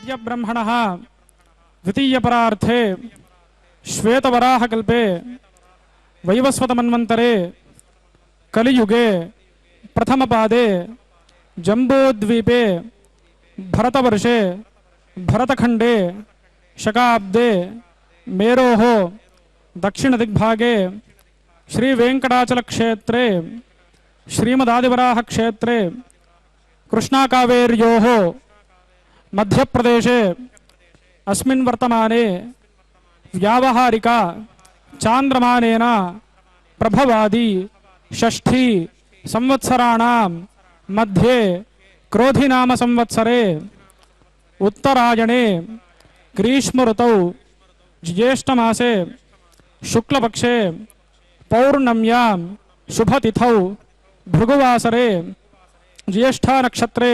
अस्य ब्रह्मणः द्वितीयपरार्थे श्वेतवराहकल्पे वैवस्वतमन्वन्तरे कलियुगे प्रथमपादे जम्बूद्वीपे भरतवर्षे भरतखण्डे शकाब्दे मेरोः दक्षिणदिग्भागे श्रीवेङ्कटाचलक्षेत्रे श्रीमदादिवराहक्षेत्रे कृष्णाकावेर्योः मध्यप्रदेशे अस्मिन् वर्तमाने व्यावहारिका चान्द्रमानेन प्रभवादि षष्ठी संवत्सराणां मध्ये क्रोधिनाम संवत्सरे उत्तरायणे ग्रीष्मऋतौ ज्येष्ठमासे शुक्लपक्षे पौर्णम्यां शुभतिथौ भृगुवासरे ज्येष्ठानक्षत्रे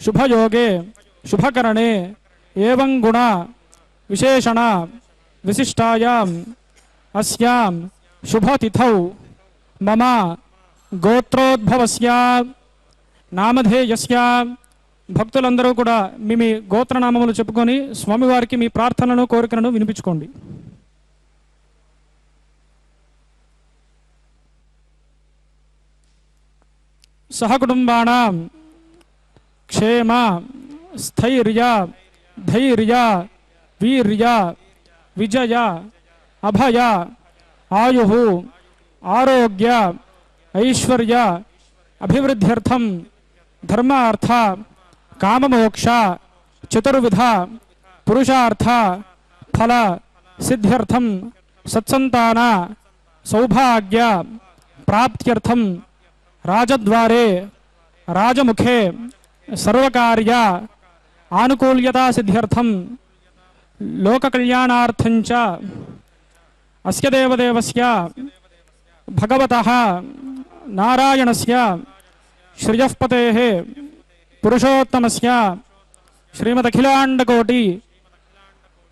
शुभयोगे शुभकरणे एवं गुण विशेषण विशिष्टायाम् अस्यां शुभतिथौ मम गोत्रोद्भवस्य నామధేయస్య భక్తులందరూ కూడా మీ గోత్రనామములు చెప్పుకొని స్వామివారికి మీ ప్రార్థనను కోరికలను వినిపించుకోండి. సహకుటుంబానాం క్షేమ స్థైర్య ధైర్య వీర్య విజయ అభయ ఆయుః ఆరోగ్య ఐశ్వర్య अभिवृद्ध्यर्थम धर्मार्थ काममोक्ष चतुर्विध पुरुषार्थ फल सिद्ध्यर्थम सत्संतान सौभाग्य प्राप्त्यर्थम राजद्वारे राजमुखे सर्वकार्य आनुकूल्यता सिद्ध्यर्थम लोककल्याणार्थंच अस्य देवदेवस्य भगवतः नारायणस्य श्रियःपतेः पुरुषोत्तमस्य श्रीमदखिलाण्डकोटि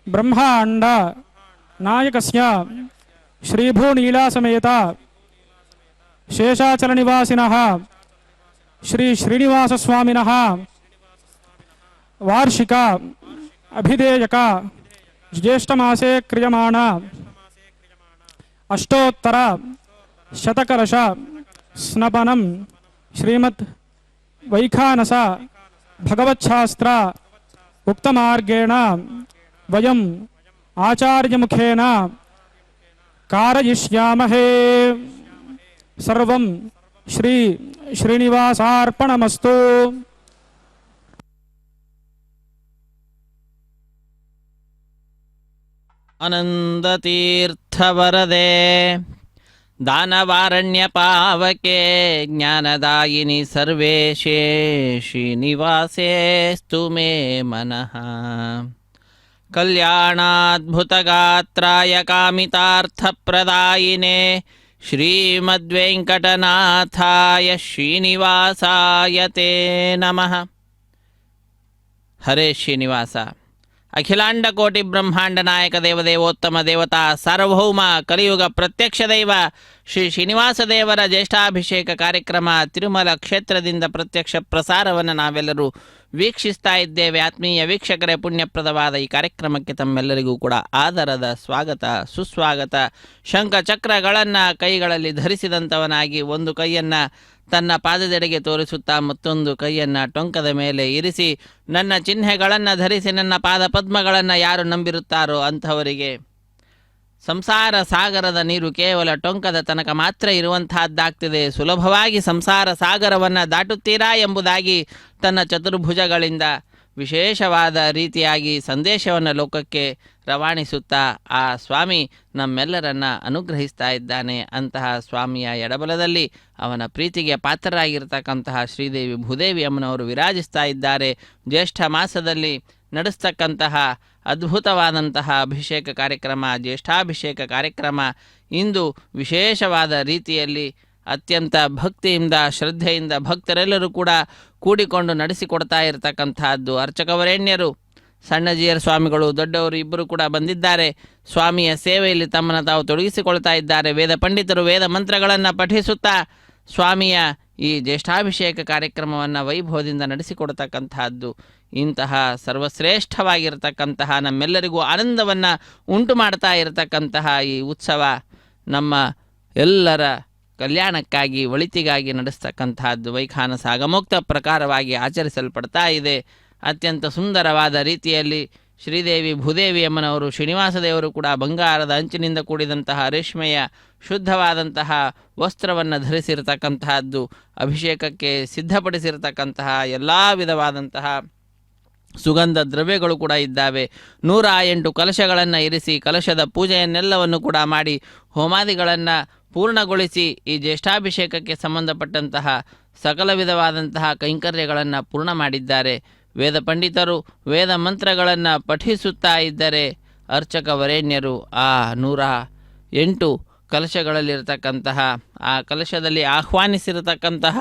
ब्रह्माण्ड नायकस्य श्रीभूनीलासमेत शेषाचलनिवासिनः श्री श्रीनिवासस्वामिनः वार्षिक अभिधेयक ज्येष्ठमासे क्रियमाण अष्टोत्तर शतकलश स्नपनम श्रीमद् वैखानस भगवच्छास्त्र उक्तमार्गेण वयम् आचार्यमुखेन कारयिष्यामहे. सर्वं श्री श्रीनिवासार्पणमस्तु. आनन्दतीर्थवरदे दानवारण्यपावके ज्ञानदायिनि सर्वेशे श्रीनिवासेस्तु मे मनः. कल्याणाद्भुतगात्राय कामितार्थप्रदायिने श्रीमद्वेङ्कटनाथाय श्रीनिवासाय ते नमः. हरे श्रीनिवास. अखिलांड कोटि ब्रह्मांड नायक देवदेवोत्तम देवता सार्वभौम कलियुग प्रत्यक्ष दैव ಶ್ರೀ ಶ್ರೀನಿವಾಸ ದೇವರ ಜ್ಯೇಷ್ಠಾಭಿಷೇಕ ಕಾರ್ಯಕ್ರಮ ತಿರುಮಲ ಕ್ಷೇತ್ರದಿಂದ ಪ್ರತ್ಯಕ್ಷ ಪ್ರಸಾರವನ್ನು ನಾವೆಲ್ಲರೂ ವೀಕ್ಷಿಸ್ತಾ ಇದ್ದೇವೆ. ಆತ್ಮೀಯ ವೀಕ್ಷಕರೇ, ಪುಣ್ಯಪ್ರದವಾದ ಈ ಕಾರ್ಯಕ್ರಮಕ್ಕೆ ತಮ್ಮೆಲ್ಲರಿಗೂ ಕೂಡ ಆದರದ ಸ್ವಾಗತ ಸುಸ್ವಾಗತ. ಶಂಖ ಚಕ್ರಗಳನ್ನು ಕೈಗಳಲ್ಲಿ ಧರಿಸಿದಂಥವನಾಗಿ ಒಂದು ಕೈಯನ್ನು ತನ್ನ ಪಾದದೆಡೆಗೆ ತೋರಿಸುತ್ತಾ ಮತ್ತೊಂದು ಕೈಯನ್ನು ಟೊಂಕದ ಮೇಲೆ ಇರಿಸಿ ನನ್ನ ಚಿಹ್ನೆಗಳನ್ನು ಧರಿಸಿ ನನ್ನ ಪಾದ ಪದ್ಮಗಳನ್ನು ಯಾರು ನಂಬಿರುತ್ತಾರೋ ಅಂಥವರಿಗೆ ಸಂಸಾರ ಸಾಗರದ ನೀರು ಕೇವಲ ಟೊಂಕದ ತನಕ ಮಾತ್ರ ಇರುವಂತಹದ್ದಾಗ್ತಿದೆ. ಸುಲಭವಾಗಿ ಸಂಸಾರ ಸಾಗರವನ್ನು ದಾಟುತ್ತೀರಾ ಎಂಬುದಾಗಿ ತನ್ನ ಚತುರ್ಭುಜಗಳಿಂದ ವಿಶೇಷವಾದ ರೀತಿಯಾಗಿ ಸಂದೇಶವನ್ನು ಲೋಕಕ್ಕೆ ರವಾನಿಸುತ್ತಾ ಆ ಸ್ವಾಮಿ ನಮ್ಮೆಲ್ಲರನ್ನು ಅನುಗ್ರಹಿಸ್ತಾ ಇದ್ದಾನೆ. ಅಂತಹ ಸ್ವಾಮಿಯ ಎಡಬಲದಲ್ಲಿ ಅವನ ಪ್ರೀತಿಗೆ ಪಾತ್ರರಾಗಿರ್ತಕ್ಕಂತಹ ಶ್ರೀದೇವಿ ಭೂದೇವಿ ಅಮ್ಮನವರು ವಿರಾಜಿಸ್ತಾ ಇದ್ದಾರೆ. ಜ್ಯೇಷ್ಠ ಮಾಸದಲ್ಲಿ ನಡೆಸ್ತಕ್ಕಂತಹ ಅದ್ಭುತವಾದಂತಹ ಅಭಿಷೇಕ ಕಾರ್ಯಕ್ರಮ, ಜ್ಯೇಷ್ಠಾಭಿಷೇಕ ಕಾರ್ಯಕ್ರಮ ಇಂದು ವಿಶೇಷವಾದ ರೀತಿಯಲ್ಲಿ ಅತ್ಯಂತ ಭಕ್ತಿಯಿಂದ ಶ್ರದ್ಧೆಯಿಂದ ಭಕ್ತರೆಲ್ಲರೂ ಕೂಡ ಕೂಡಿಕೊಂಡು ನಡೆಸಿಕೊಡ್ತಾ ಇರತಕ್ಕಂತಹದ್ದು. ಅರ್ಚಕವರೇಣ್ಯರು ಸಣ್ಣಜಿಯರ ಸ್ವಾಮಿಗಳು ದೊಡ್ಡವರು ಇಬ್ಬರು ಕೂಡ ಬಂದಿದ್ದಾರೆ. ಸ್ವಾಮಿಯ ಸೇವೆಯಲ್ಲಿ ತಮ್ಮನ್ನು ತಾವು ತೊಡಗಿಸಿಕೊಳ್ತಾ ಇದ್ದಾರೆ. ವೇದ ಪಂಡಿತರು ವೇದ ಮಂತ್ರಗಳನ್ನು ಪಠಿಸುತ್ತಾ ಸ್ವಾಮಿಯ ಈ ಜ್ಯೇಷ್ಠಾಭಿಷೇಕ ಕಾರ್ಯಕ್ರಮವನ್ನು ವೈಭವದಿಂದ ನಡೆಸಿಕೊಡ್ತಕ್ಕಂತಹದ್ದು. ಇಂತಹ ಸರ್ವಶ್ರೇಷ್ಠವಾಗಿರತಕ್ಕಂತಹ ನಮ್ಮೆಲ್ಲರಿಗೂ ಆನಂದವನ್ನು ಉಂಟು ಮಾಡ್ತಾ ಇರತಕ್ಕಂತಹ ಈ ಉತ್ಸವ ನಮ್ಮ ಎಲ್ಲರ ಕಲ್ಯಾಣಕ್ಕಾಗಿ ಒಳಿತಿಗಾಗಿ ನಡೆಸ್ತಕ್ಕಂತಹದ್ದು ವೈಖಾನಸ ಆಗಮೋಕ್ತ ಪ್ರಕಾರವಾಗಿ ಆಚರಿಸಲ್ಪಡ್ತಾ ಇದೆ. ಅತ್ಯಂತ ಸುಂದರವಾದ ರೀತಿಯಲ್ಲಿ ಶ್ರೀದೇವಿ ಭೂದೇವಿ ಅಮ್ಮನವರು ಶ್ರೀನಿವಾಸ ದೇವರು ಕೂಡ ಬಂಗಾರದ ಅಂಚಿನಿಂದ ಕೂಡಿದಂತಹ ರೇಷ್ಮೆಯ ಶುದ್ಧವಾದಂತಹ ವಸ್ತ್ರವನ್ನು ಧರಿಸಿರತಕ್ಕಂತಹದ್ದು, ಅಭಿಷೇಕಕ್ಕೆ ಸಿದ್ಧಪಡಿಸಿರತಕ್ಕಂತಹ ಎಲ್ಲ ವಿಧವಾದಂತಹ ಸುಗಂಧ ದ್ರವ್ಯಗಳು ಕೂಡ ಇದ್ದಾವೆ. 108 ಕಲಶಗಳನ್ನು ಇರಿಸಿ ಕಲಶದ ಪೂಜೆಯನ್ನೆಲ್ಲವನ್ನು ಕೂಡ ಮಾಡಿ ಹೋಮಾದಿಗಳನ್ನು ಪೂರ್ಣಗೊಳಿಸಿ ಈ ಜ್ಯೇಷ್ಠಾಭಿಷೇಕಕ್ಕೆ ಸಂಬಂಧಪಟ್ಟಂತಹ ಸಕಲ ವಿಧವಾದಂತಹ ಕೈಂಕರ್ಯಗಳನ್ನು ಪೂರ್ಣ ಮಾಡಿದ್ದಾರೆ. ವೇದ ಪಂಡಿತರು ವೇದ ಮಂತ್ರಗಳನ್ನು ಪಠಿಸುತ್ತಾ ಇದ್ದರೆ ಅರ್ಚಕ ವರೇಣ್ಯರು ಆ 108 ಕಲಶಗಳಲ್ಲಿರತಕ್ಕಂತಹ ಆ ಕಲಶದಲ್ಲಿ ಆಹ್ವಾನಿಸಿರತಕ್ಕಂತಹ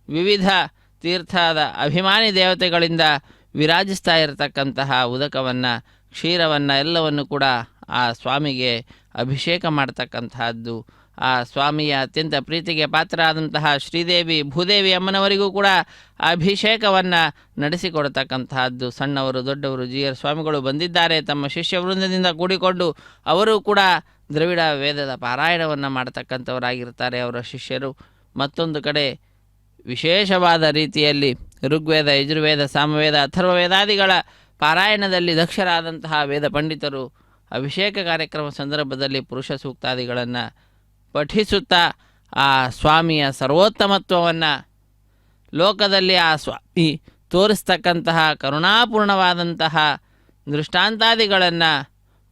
ವಿವಿಧ ತೀರ್ಥದ ಅಭಿಮಾನಿ ದೇವತೆಗಳಿಂದ ವಿರಾಜಿಸ್ತಾ ಇರತಕ್ಕಂತಹ ಉದಕವನ್ನು, ಕ್ಷೀರವನ್ನು ಎಲ್ಲವನ್ನು ಕೂಡ ಆ ಸ್ವಾಮಿಗೆ ಅಭಿಷೇಕ ಮಾಡ್ತಕ್ಕಂತಹದ್ದು. ಆ ಸ್ವಾಮಿಯ ಅತ್ಯಂತ ಪ್ರೀತಿಗೆ ಪಾತ್ರರಾದಂತಹ ಶ್ರೀದೇವಿ ಭೂದೇವಿ ಅಮ್ಮನವರಿಗೂ ಕೂಡ ಅಭಿಷೇಕವನ್ನು ನಡೆಸಿಕೊಡ್ತಕ್ಕಂತಹದ್ದು. ಸಣ್ಣವರು ದೊಡ್ಡವರು GR ಸ್ವಾಮಿಗಳು ಬಂದಿದ್ದಾರೆ ತಮ್ಮ ಶಿಷ್ಯ ವೃಂದದಿಂದ ಕೂಡಿಕೊಂಡು. ಅವರು ಕೂಡ ದ್ರವಿಡ ವೇದದ ಪಾರಾಯಣವನ್ನು ಮಾಡ್ತಕ್ಕಂಥವರಾಗಿರ್ತಾರೆ ಅವರ ಶಿಷ್ಯರು. ಮತ್ತೊಂದು ಕಡೆ ವಿಶೇಷವಾದ ರೀತಿಯಲ್ಲಿ ಋಗ್ವೇದ, ಯಜುರ್ವೇದ, ಸಾಮವೇದ, ಅಥರ್ವವೇದಾದಿಗಳ ಪಾರಾಯಣದಲ್ಲಿ ದಕ್ಷರಾದಂತಹ ವೇದ ಪಂಡಿತರು ಅಭಿಷೇಕ ಕಾರ್ಯಕ್ರಮ ಸಂದರ್ಭದಲ್ಲಿ ಪುರುಷ ಸೂಕ್ತಾದಿಗಳನ್ನು ಪಠಿಸುತ್ತಾ ಆ ಸ್ವಾಮಿಯ ಸರ್ವೋತ್ತಮತ್ವವನ್ನು ಲೋಕದಲ್ಲಿ ಆ ಸ್ವಾಮಿ ತೋರಿಸ್ತಕ್ಕಂತಹ ಕರುಣಾಪೂರ್ಣವಾದಂತಹ ದೃಷ್ಟಾಂತಾದಿಗಳನ್ನು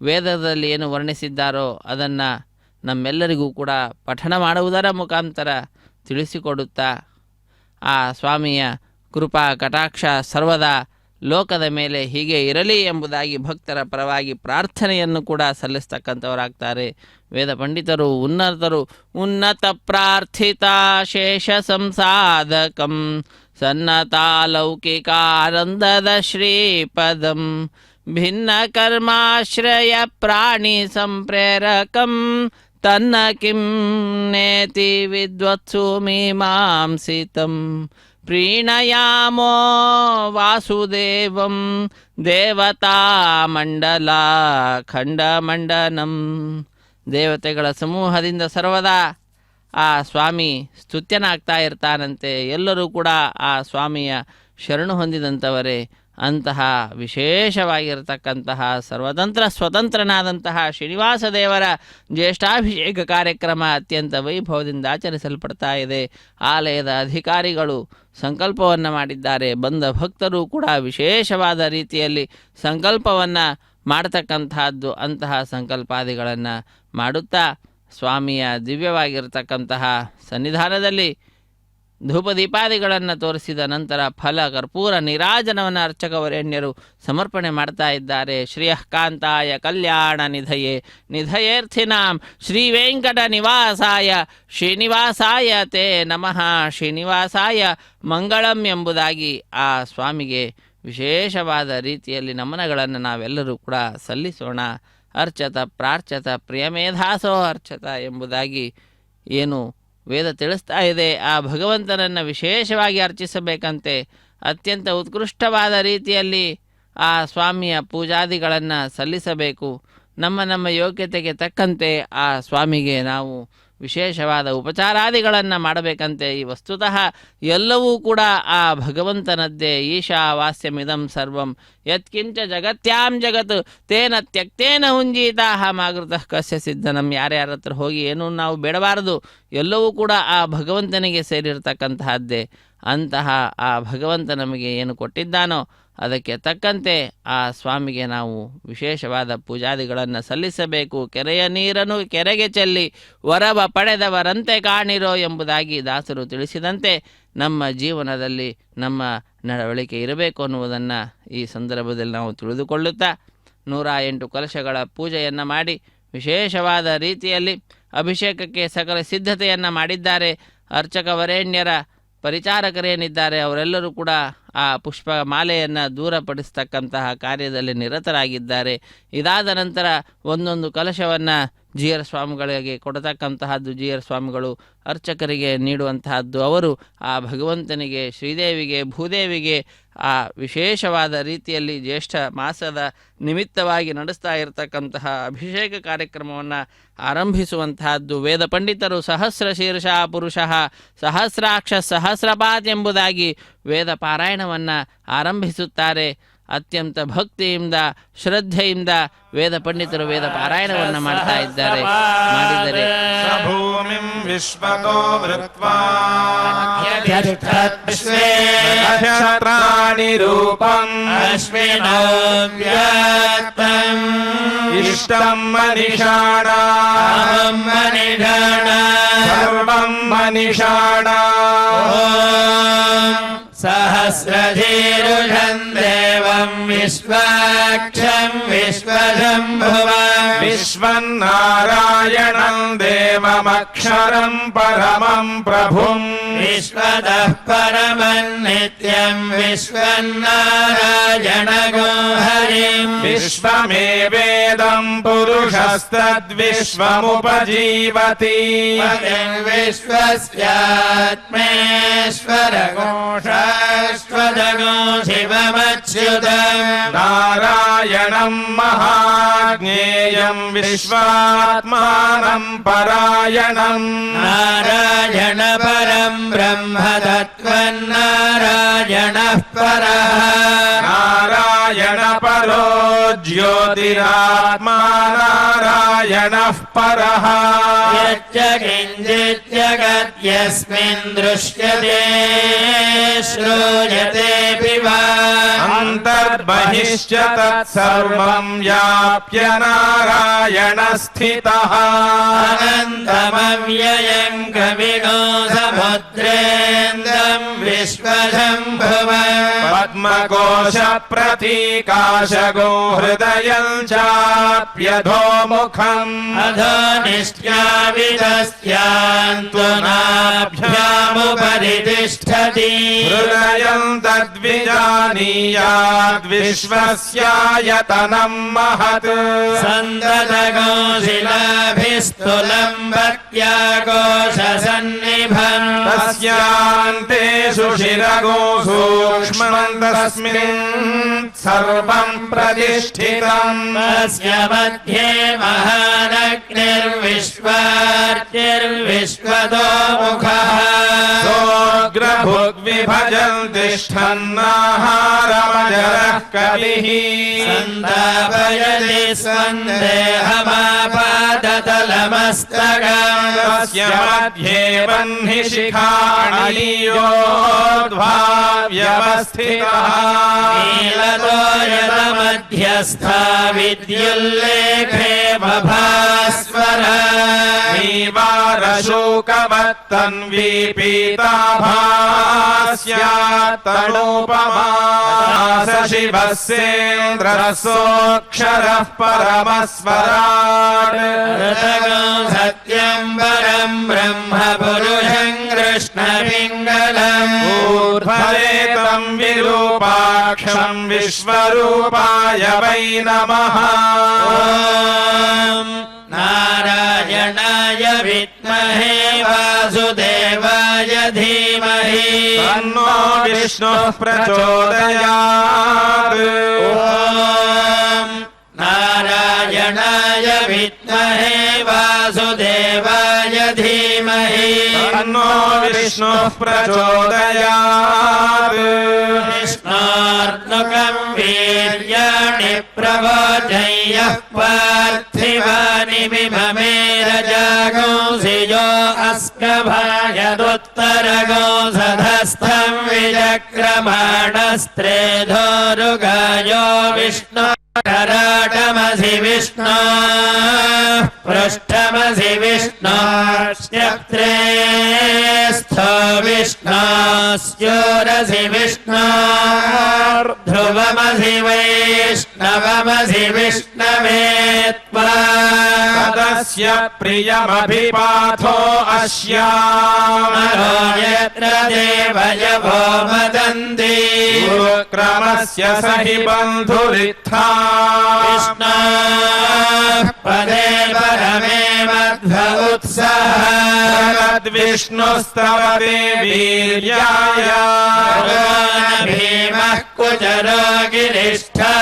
ವೇದದಲ್ಲಿ ಏನು ವರ್ಣಿಸಿದ್ದಾರೋ ಅದನ್ನು ನಮ್ಮೆಲ್ಲರಿಗೂ ಕೂಡ ಪಠಣ ಮಾಡುವುದರ ಮುಖಾಂತರ ತಿಳಿಸಿಕೊಡುತ್ತಾ ಆ ಸ್ವಾಮಿಯ ಕೃಪಾ ಕಟಾಕ್ಷ ಸರ್ವದಾ ಲೋಕದ ಮೇಲೆ ಹೀಗೆ ಇರಲಿ ಎಂಬುದಾಗಿ ಭಕ್ತರ ಪರವಾಗಿ ಪ್ರಾರ್ಥನೆಯನ್ನು ಕೂಡ ಸಲ್ಲಿಸ್ತಕ್ಕಂಥವರಾಗ್ತಾರೆ ವೇದ ಪಂಡಿತರು. ಉನ್ನತ ಪ್ರಾರ್ಥಿತ ಶೇಷ ಸಂಸಾಧಕಂ ಸನ್ನತಾಲೌಕಿಕಾನಂದದ ಶ್ರೀಪದಂ ಭಿನ್ನ ಕರ್ಮಾಶ್ರಯ ಪ್ರಾಣಿ ಸಂಪ್ರೇರಕಂ ತನ್ನ ಕಿಂ ನೇತಿ ವಿದ್ವತ್ಸು ಮೀಮಾಂಸಿತಂ ಪ್ರೀಣಯಾಮೋ ವಾಸುದೇವಂ ದೇವತಾ ಮಂಡಲ ಖಂಡಮಂಡನಂ. ದೇವತೆಗಳ ಸಮೂಹದಿಂದ ಸರ್ವದಾ ಆ ಸ್ವಾಮಿ ಸ್ತುತ್ಯನಾಗ್ತಾ ಇರ್ತಾನಂತೆ. ಎಲ್ಲರೂ ಕೂಡ ಆ ಸ್ವಾಮಿಯ ಶರಣು ಹೊಂದಿದಂಥವರೇ. ಅಂತಹ ವಿಶೇಷವಾಗಿರತಕ್ಕಂತಹ ಸರ್ವತಂತ್ರ ಸ್ವತಂತ್ರನಾದಂತಹ ಶ್ರೀನಿವಾಸ ದೇವರ ಜ್ಯೇಷ್ಠಾಭಿಷೇಕ ಕಾರ್ಯಕ್ರಮ ಅತ್ಯಂತ ವೈಭವದಿಂದ ಆಚರಿಸಲ್ಪಡ್ತಾ ಇದೆ. ಆಲಯದ ಅಧಿಕಾರಿಗಳು ಸಂಕಲ್ಪವನ್ನು ಮಾಡಿದ್ದಾರೆ. ಬಂದ ಭಕ್ತರು ಕೂಡ ವಿಶೇಷವಾದ ರೀತಿಯಲ್ಲಿ ಸಂಕಲ್ಪವನ್ನು ಮಾಡತಕ್ಕಂತಹದ್ದು. ಅಂತಹ ಸಂಕಲ್ಪಾದಿಗಳನ್ನು ಮಾಡುತ್ತಾ ಸ್ವಾಮಿಯ ದಿವ್ಯವಾಗಿರತಕ್ಕಂತಹ ಸನ್ನಿಧಾನದಲ್ಲಿ ಧೂಪದೀಪಾದಿಗಳನ್ನು ತೋರಿಸಿದ ನಂತರ ಫಲ ಕರ್ಪೂರ ನೀರಾಜನವನ್ನು ಅರ್ಚಕವರೇಣ್ಯರು ಸಮರ್ಪಣೆ ಮಾಡ್ತಾ ಇದ್ದಾರೆ. ಶ್ರೀಯಃಕಾಂತಾಯ ಕಲ್ಯಾಣ ನಿಧಯೇ ನಿಧಯೇರ್ಥಿನಾಂ ಶ್ರೀ ವೆಂಕಟ ನಿವಾಸಾಯ ಶ್ರೀನಿವಾಸಾಯ ತೇ ನಮಃ ಶ್ರೀನಿವಾಸಾಯ ಮಂಗಳಂ ಎಂಬುದಾಗಿ ಆ ಸ್ವಾಮಿಗೆ ವಿಶೇಷವಾದ ರೀತಿಯಲ್ಲಿ ನಮನಗಳನ್ನು ನಾವೆಲ್ಲರೂ ಕೂಡ ಸಲ್ಲಿಸೋಣ. ಅರ್ಚತ ಪ್ರಾರ್ಚತ ಪ್ರಿಯಮೇಧಾಸೋ ಅರ್ಚತ ಎಂಬುದಾಗಿ ಏನು ವೇದ ತಿಳಿಸ್ತಾ ಇದೆ. ಆ ಭಗವಂತನನ್ನು ವಿಶೇಷವಾಗಿ ಅರ್ಚಿಸಬೇಕಂತೆ. ಅತ್ಯಂತ ಉತ್ಕೃಷ್ಟವಾದ ರೀತಿಯಲ್ಲಿ ಆ ಸ್ವಾಮಿಯ ಪೂಜಾದಿಗಳನ್ನು ಸಲ್ಲಿಸಬೇಕು. ನಮ್ಮ ಯೋಗ್ಯತೆಗೆ ತಕ್ಕಂತೆ ಆ ಸ್ವಾಮಿಗೆ ನಾವು ವಿಶೇಷವಾದ ಉಪಚಾರಾದಿಗಳನ್ನು ಮಾಡಬೇಕಂತೆ. ಈ ವಸ್ತುತಃ ಎಲ್ಲವೂ ಕೂಡ ಆ ಭಗವಂತನದ್ದೇ. ಈಶಾವಾಸ್ಯಮಿದಂ ಸರ್ವಂ ಯತ್ಕಿಂಚ ಜಗತ್ಯಾಂ ಜಗತ್ ತೇನ ತ್ಯಕ್ತೇನ ಹುಂಜೀತಾಹ ಮಾಗೃತಃ ಕಸ್ಯ ಸಿದ್ಧನಂ. ಯಾರ್ಯಾರ ಹತ್ರ ಹೋಗಿ ಏನೂ ನಾವು ಬೇಡಬಾರದು, ಎಲ್ಲವೂ ಕೂಡ ಆ ಭಗವಂತನಿಗೆ ಸೇರಿರ್ತಕ್ಕಂತಹದ್ದೇ. ಅಂತಹ ಆ ಭಗವಂತ ನಮಗೆ ಏನು ಕೊಟ್ಟಿದ್ದಾನೋ ಅದಕ್ಕೆ ತಕ್ಕಂತೆ ಆ ಸ್ವಾಮಿಗೆ ನಾವು ವಿಶೇಷವಾದ ಪೂಜಾದಿಗಳನ್ನು ಸಲ್ಲಿಸಬೇಕು. ಕೆರೆಯ ನೀರನ್ನು ಕೆರೆಗೆ ಚೆಲ್ಲಿ ವರವ ಪಡೆದವರಂತೆ ಕಾಣಿರೋ ಎಂಬುದಾಗಿ ದಾಸರು ತಿಳಿಸಿದಂತೆ ನಮ್ಮ ಜೀವನದಲ್ಲಿ ನಮ್ಮ ನಡವಳಿಕೆ ಇರಬೇಕು ಅನ್ನುವುದನ್ನು ಈ ಸಂದರ್ಭದಲ್ಲಿ ನಾವು ತಿಳಿದುಕೊಳ್ಳುತ್ತಾ 108 ಕಲಶಗಳ ಪೂಜೆಯನ್ನು ಮಾಡಿ ವಿಶೇಷವಾದ ರೀತಿಯಲ್ಲಿ ಅಭಿಷೇಕಕ್ಕೆ ಸಕಲ ಸಿದ್ಧತೆಯನ್ನು ಮಾಡಿದ್ದಾರೆ. ಅರ್ಚಕ ವರೇಣ್ಯರ ಪರಿಚಾರಕರೇನಿದ್ದಾರೆ ಅವರೆಲ್ಲರೂ ಕೂಡ ಆ ಪುಷ್ಪ ಮಾಲೆಯನ್ನು ದೂರಪಡಿಸ್ತಕ್ಕಂತಹ ಕಾರ್ಯದಲ್ಲಿ ನಿರತರಾಗಿದ್ದಾರೆ. ಇದಾದ ನಂತರ ಒಂದೊಂದು ಕಲಶವನ್ನು ಜಿ ಆರ್ ಸ್ವಾಮಿಗಳಿಗೆ ಕೊಡತಕ್ಕಂತಹದ್ದು, ಜಿ ಆರ್ ಸ್ವಾಮಿಗಳು ಅರ್ಚಕರಿಗೆ ನೀಡುವಂತಹದ್ದು. ಅವರು ಆ ಭಗವಂತನಿಗೆ, ಶ್ರೀದೇವಿಗೆ, ಭೂದೇವಿಗೆ ಆ ವಿಶೇಷವಾದ ರೀತಿಯಲ್ಲಿ ಜ್ಯೇಷ್ಠ ಮಾಸದ ನಿಮಿತ್ತವಾಗಿ ನಡೆಸ್ತಾ ಇರತಕ್ಕಂತಹ ಅಭಿಷೇಕ ಕಾರ್ಯಕ್ರಮವನ್ನು ಆರಂಭಿಸುವಂತಹದ್ದು. ವೇದ ಪಂಡಿತರು ಸಹಸ್ರ ಶೀರ್ಷ ಪುರುಷ ಸಹಸ್ರಾಕ್ಷ ಸಹಸ್ರಪಾತ್ ಎಂಬುದಾಗಿ ವೇದ ಪಾರಾಯಣವನ್ನು ಆರಂಭಿಸುತ್ತಾರೆ. ಅತ್ಯಂತ ಭಕ್ತಿಯಿಂದ ಶ್ರದ್ಧೆಯಿಂದ ವೇದ ಪಂಡಿತರು ವೇದ ಪಾರಾಯಣವನ್ನು ಮಾಡ್ತಾ ಇದ್ದಾರೆ. ಮಾಡಿದರೆ ಭೂಮಿಂ ವಿಶ್ವತೋ ವೃತ್ವಾ ನಕ್ಷತ್ರಾಣಿ ರೂಪಂ ಅಶ್ವಿನೋ ವ್ಯಾತ್ತಂ ಇಷ್ಟಂ ಮನಿಷಾಣಾಂ ಸರ್ವಂ ಮನಿಷಾಣಾಂ ಸಹಸ್ರಧೀರುಷಂ ದೇವಂ ವಿಶ್ವಾಕ್ಷಂ ವಿಶ್ವಶಂಭುವಂ ವಿಶ್ವನ್ನಾರಾಯಣಂ ದೇವಮಕ್ಷರಂ ಪರಮಂ ಪ್ರಭುಂ ವಿಶ್ವತಃ ಪರಮಂ ನಿತ್ಯಂ ವಿಶ್ವನ್ನಾರಾಯಣಗೋ ಹರಿಂ ವಿಶ್ವಮೇವೇದಂ ಪುರುಷಸ್ತದ್ವಿಶ್ವಮುಪಜೀವತಿ ವಿಶ್ವಸ್ಯಾತ್ಮೇಶ್ವರಗೋಷಾಶ್ವತಗೋ ಶಿವಮಚ್ಯುತಂ ನಾರಾಯಣಂ ಮಹಾಜ್ಞೇಯಂ ವಿಶ್ವಾತ್ಮಾನಂ ಪರಾಯಣಂ ನಾರಾಯಣ ಪರಂ ಬ್ರಹ್ಮ ತತ್ವನ್ನಾರಾಯಣಃ ಪರಃ ನಾರಾಯಣ ಪರೋ ಜ್ಯೋತಿರಾತ್ಮಾ ನಾರಾಯಣಃ ಪರಃ ಯಚ್ಚ ಕಿಂಚಿತ್ ಜಗತ್ಯಸ್ಮಿನ್ ದೃಶ್ಯತೆ ಶ್ರೂಯತೆ ವಾ ಅಂತರ್ಬಹಿಶ್ಚ ತತ್ಸರ್ವಂ ವ್ಯಾಪ್ಯ ನಾರಾಯಣ ಸ್ಥಿತಃ ಅನಂತಮವ್ಯಯಂ ಕವಿನೋ ಸಮುದ್ರೇಂದ್ರಂ ವಿಶ್ವಶಂಭುವಂ ಪದ್ಮಕೋಶ ಪ್ರತೀಕಾಶಗೋ ಹೃದಯಂ ಚಾಪ್ಯಧೋಮುಖಂ ಅಧೋ ನಿಷ್ಠ್ಯಾವಿದಸ್ಯಾಂತು ನಾಭ್ಯಾಮುಪರಿ ತಿಷ್ಠತಿ ಹೃದಯಂ ತದ್ವಿಜಾನೀಯಾದ್ ವಿಶ್ವಸ್ಯಾಯತನಂ ಮಹತ್ ಸಂದದಗೋ ಶಿಲಾಭಿಸ್ತುಲಂಬತ್ಯಾಕೋಶಸನ್ನಿಭಂ ತಸ್ಯಾಂತೆ ಸುಶಿರಗೋ ಸೂಕ್ಷ್ಮಂ ತಸ್ಮಿನ್ ಸರ್ವಂ ಪ್ರತಿಷ್ಠಿತಂ ತಸ್ಯ ಮಧ್ಯೆ ಮಹಾನಗ್ನಿರ್ವಿಶ್ವಾರ್ಚಿರ್ವಿಶ್ವತೋ ಮುಖಃ ಸೋಗ್ರಭುಗ್ವಿಭಜನ್ ತಿಷ್ಠನ್ನಾಹಾರಮಜರಃ ಕವಿಃ ಸಂತಾಪಯತಿ ಸ್ವಂದೇಹಮಾಪಾದತಲಮಸ್ತಕಂ ತಸ್ಯ ಮಧ್ಯೆ ವಹ್ನಿ ಶಿಖಾಣಿಯೋದ್ವಾ ವ್ಯವಸ್ಥಿತಃ ನೀಲತೋಯದ ಮಧ್ಯಸ್ಥಾ ವಿದ್ಯುಲ್ಲೇಖೇ ಬಭಾಸ್ವರ ನೀವಾರಶೋಕವತ್ತನ್ವೀ ಪೀತಾಭಾಸ್ಯಾತ್ತಣೋಪಮಾ ಶಿವಸ್ಯೇಂದ್ರಸೋಕ್ಷರಃ ಪರಮಸ್ವರಾಟ್ ಸತ್ಯಂ ಪರಂ ಬ್ರಹ್ಮ ಪುರುಷಂ ಕೃಷ್ಣಪಿಂಗಲಂ ಊರ್ಧ್ವರೇತಂ ವಿರೂಪಾಕ್ಷಂ ವಿಶ್ವರೂಪಾಯ ವೈ ನಮಃ ಓಂ ನಾರಾಯಣಾಯ ವಿದ್ಮಹೇ ವಾಸುದೇವಾಯ ಧೀಮಹಿ ತನ್ನೋ ವಿಷ್ಣುಃ ಪ್ರಚೋದಯಾತ್ ಓಂ ನಾರಾಯಣಾಯ ವಿದ್ಮಹೇ ವಾಸುದೇವಾಯ ಧೀಮಹಿ ತನ್ನೋ ವಿಷ್ಣುಃ ಪ್ರಚೋದಯಾತ್ ವಿಷ್ಣೋರ್ನುಕಂ ವೀರ್ಯಾಣಿ ಪ್ರವೋಚಯ್ಯಃ ಪಾರ್ಥಿವಾನಿ ವಿಮಮೇ ರಜಾಗೋಂಸಿಜೋ ಅಸ್ಕಭಾಯದುತ್ತರಗೋ ಸಧಸ್ಥಂ ವಿಚಕ್ರಮಾಣಸ್ತ್ರೇಧೋರುಗಾಯೋ ವಿಷ್ಣು कराटमसि विष्णु पृष्ठमसि विष्णु स्यक्त्रे स्थो विष्णु स्योरसि विष्णु ध्रुवमसि वैष्णवमसि विष्णवे त्वा यस्य प्रियमभिपाथो अस्यामरो यत्र देवयवो मदन्ति क्रमस्य स हि बन्धुरित्था विष्णोः पदे परमे मध्व उत्सः विष्णुस्तवते वीर्याय भीमः कुचरो गिरिष्ठः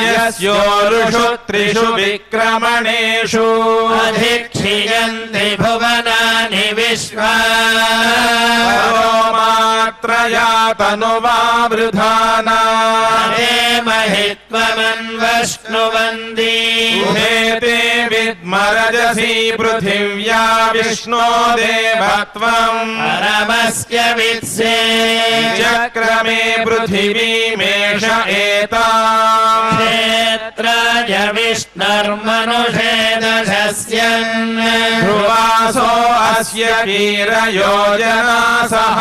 यस्योरुषु त्रिषु विक्रमणेषु अधिक्षियन्ति भुवनानि विश्वा मात्रया तनुवावृधाना महित्वमन्वश्नुवन्ति उहेते विद्मरजसी पृथिव्या विष्णो देवत्वम् परमस्य वित्से चक्रमे पृथिवीमेष एताम् क्षेत्राय विष्णुर्मनुषे दशस्यन् ध्रुवासो अस्य कीरयोजनासः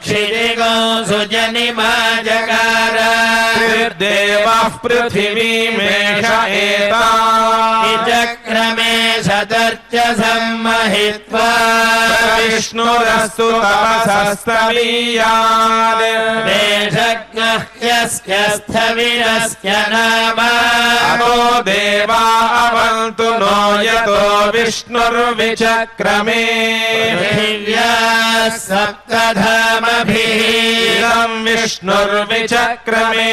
क्षितिगो सुजनिमा जकार देवः पृथिवीमेष एताम् चक्रमे सतर्च सम्महित्वा विष्णुरस्तु तपसस्तवीयान् देशज्ञः यस्य स्थविरस्य नाम अतो देवा अवन्तु नो यतो विष्णुर्विचक्रमे पृथिव्याः सप्तधामभिः इदं विष्णुर्विचक्रमे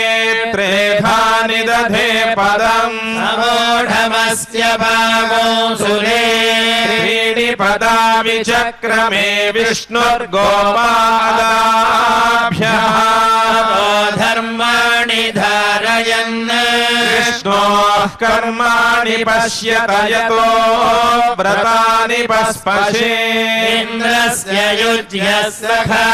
त्रेधानि दधे पदम् समोढमस्य भावो सुरे त्रीणि पदा विचक्रमे विष्णुर्गोपादाभ्यः धर्माणि धारयन् विष्णोः कर्माणि पश्यत यतो व्रतानि पस्पशे इन्द्रस्य युज्यः सखा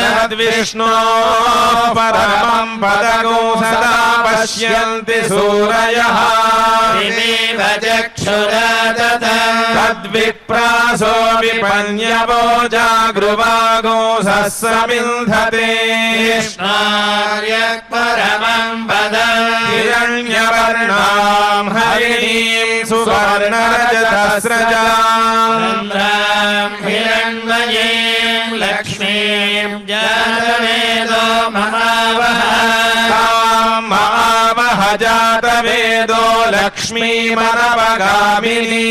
तद्विष्णोः परमं पदगो सदा पश्यन्ति सूरयः त्रिमेव चक्षुरा तद्विप्रासो विपन्यवो जागृवागो सहस्रमिन्धते कृष्णार्यः परमं पदम् हिरण्यवर्णां हरिणीं सुवर्णरजतस्रजाम् हिरण्मयीं लक्ष्मीं जातवेदो महावः महावः जातवेदो लक्ष्मीमनवगामिनी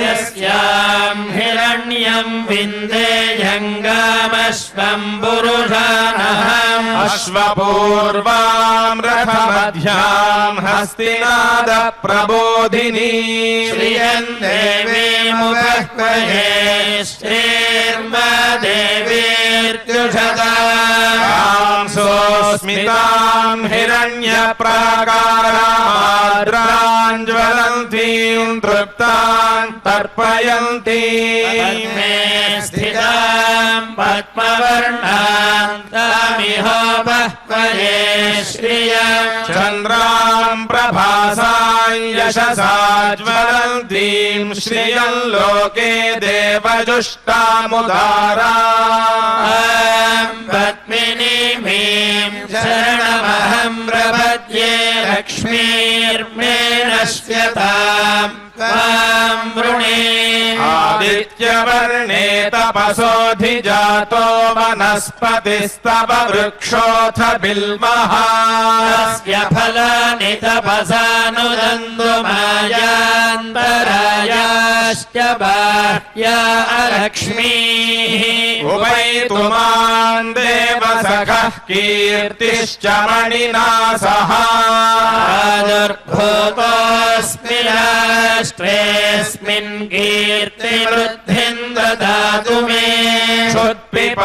यस्यां हिरण्यं विन्देयङ्गामश्वं पुरुषानहम् अश्वपूर्वां रथमध्यां हस्तिनाद प्रबोधिनी श्रियं देवीमुपह्वये श्रीर्मा देवीर्जुषतां सोऽस्मितां हिरण्यप्राकाराद्राञ्ज्वलन्तीं तृप्तां तर्पयन्ति स्थितां पद्मवर्णां तामिहोपह्वये श्रियं चन्द्रां प्रभासां यशसा ज्वलन्तीं श्रियं लोके देवजुष्टामुदारां पद्मिनीं शरणमहं प्रपद्ये लक्ष्मीर्मे नश्यताम् त्वां वृणे आदित्यवर्णे तपसोऽधिजातो वनस्पतिस्तव वृक्षोऽथ बिल्वः तस्य फलानि तपसानुदन्तु मायान्तरायाश्च बाह्या अलक्ष्मीः उपैतु मां देवसखः कीर्तिश्च मणिना सह आदुर्भूतोऽस्मि राष्ट्रेऽस्मिन् कीर्तिवृद्धिं ददातु मे क्षुत्पिपासामलान्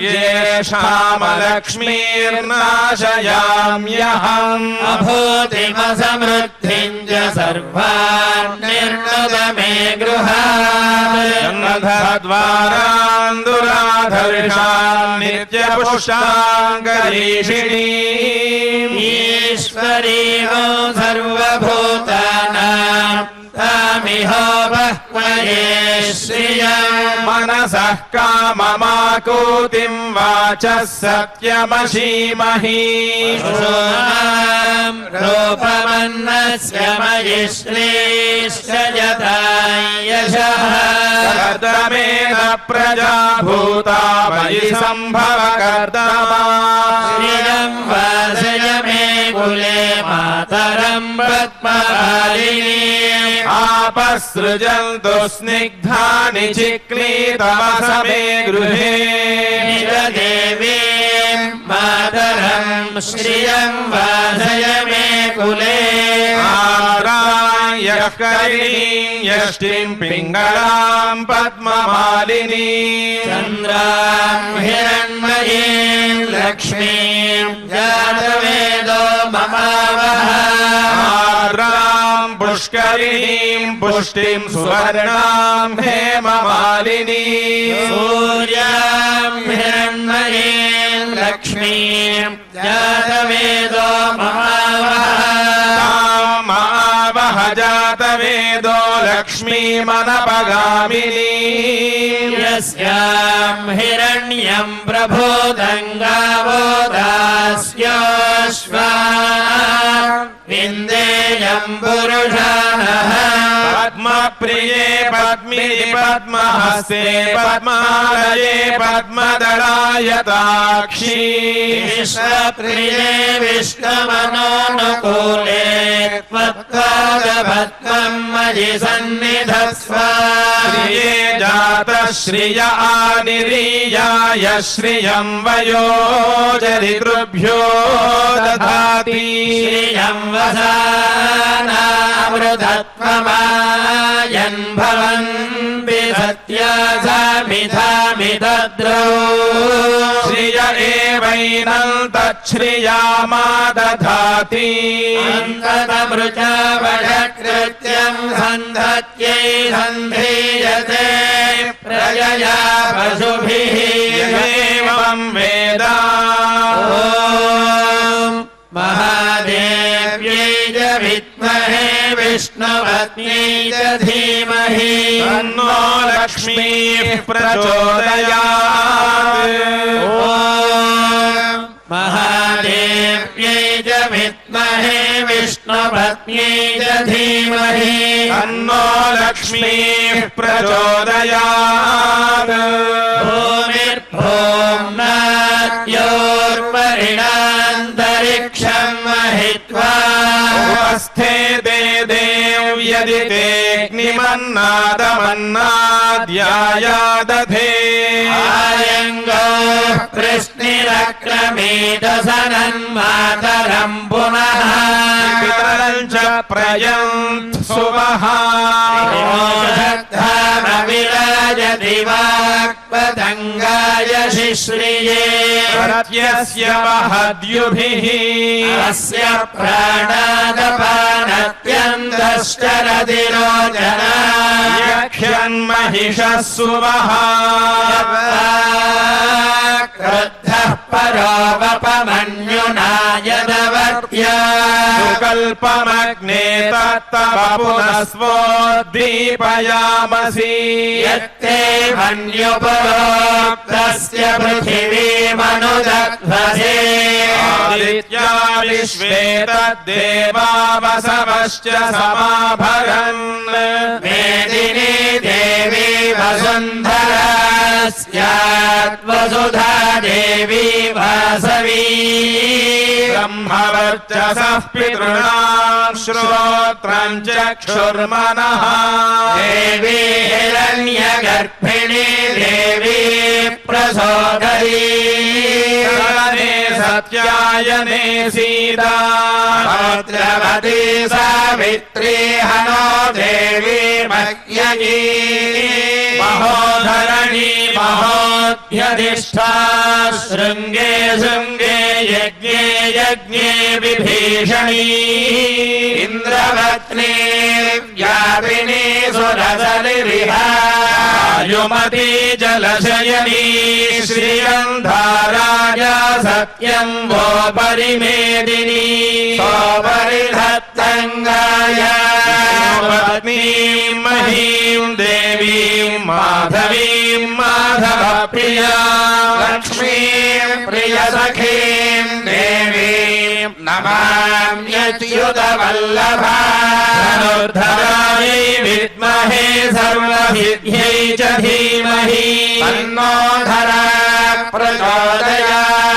येषामलक्ष्मीर्नाशयाम्यहम् अभूतिमसमृद्धिं च सर्वान् निर्णुद मे गृहात् जन्मधद्वारान् दुराधर्षान् नित्यपुष्टाङ्गरीषिणीम् ईश्वरीयो सर्वभूतानां तामिहोपह्वये श्रियम् मनसः काममाकूतिं वाचः सत्यमशीमहि रूपमन्नस्य मयि श्रेष्ठयतायशः कर्दमेन प्रजा भूता मयि सम्भव कर्दमा श्रियं वासय मे कुले मातरं पद्मपालिनी आपसृजन्तु स्निग्धानि चिक्लीतमसमे गृहे निरदेवीं मातरं श्रियं वासय मे कुले आरायः करिणीं यष्टिं पिङ्गलां पद्ममालिनी चन्द्रां हिरण्मयीं लक्ष्मीं जातवेदो ममावः आर्द्रां पुष्करिणीं पुष्टिं सुवर्णां हेममालिनी सूर्यां हिरण्मयीं लक्ष्मीं जातवेदो ममावः तामावह जातवेदो लक्ष्मीमनपगामिनी यस्यां हिरण्यं प्रभोदङ्गावो दास्योऽश्वा विन्देयं पुरुषाणः पद्मप्रिये पद्मिनि पद्महस्ते पद्मालये पद्मदलायताक्षी विश्वप्रिये विश्वमनोनुकूले त्वत्पादपद्मं मयि सन्निधत्स्व श्रिये जातः श्रिय आनिरीयाय श्रियं वयोजरितृभ्यो दधाति श्रियं वसानामृतत्वमायन् भवन्ति सत्यासामिधामिदद्रौ श्रिय एवैनं तच्छ्रियामादधाति अन्ततमृचावषकृत्यं सन्धत्यै सन्धीयते प्रजया पशुभिः एवं वेद ॐ महादेव्यै च विद्महे विष्णुपत्न्यै च धीमहि तन्नो लक्ष्मीः प्रचोदयात् ॐ महादेव्यै च विद्महे विष्णुपत्न्यै च धीमहि तन्नो लक्ष्मीः प्रचोदयात् भूमिर्भोम्नाद्योर्वरिणान्तरिक्षं महित्वा उपस्थे ते देव्यदि तेऽग्निमन्नादमन्नाद्यायादधे आयङ्गो कृष्णिरक्रमेत सनन्मातरं पुनः पितरं च प्रयन्त सुवः विराजति वाक्पतङ्गाय शिश्रिये प्रत्यस्य वहद्युभिः अस्य प्राणादपानत्यन्तश्चरति रोचना यक्ष्यन्महिषः सुवः क्रुद्धः परोपमन्युना यदवर्त्या सुकल्पमग्ने तत्तव पुनस्वोद्दीपयामसि यत्ते मन्युपरोक्तस्य पृथिवीमनुदध्वसे आदित्या विश्वे तद्देवा वसवश्च समाभरन् मेदिनी देवी वसुन्धरा स्यात् वसुधा देवी वासवी ब्रह्मवर्चसः पितॄणां श्रोत्रं चक्षुर्मनः देवी हिरण्यगर्भिणी देवी प्रसोदरी शरणे सत्यायने सीता भद्रवती सावित्री हनो देवी मह्यगी महोधरणी महोध्यधिष्ठा शृङ्गे शृङ्गे यज्ञे यज्ञे विभीषणी इन्द्रपत्नी व्यापिनी सुरसलिरिहायुमती जलशयनी श्रीगन्धाराजा सत्यं वो परिमेदिनी सोपरिधत्तङ्गाय विष्णुपत्नीं महीं देवीं माधवीं माधवप्रिया लक्ष्मीं प्रियसखीं देवीं नमाम्यच्युतवल्लभा धनुर्धरायै विद्महे सर्वसिद्ध्यै च धीमहि तन्नो धरा प्रचोदयात्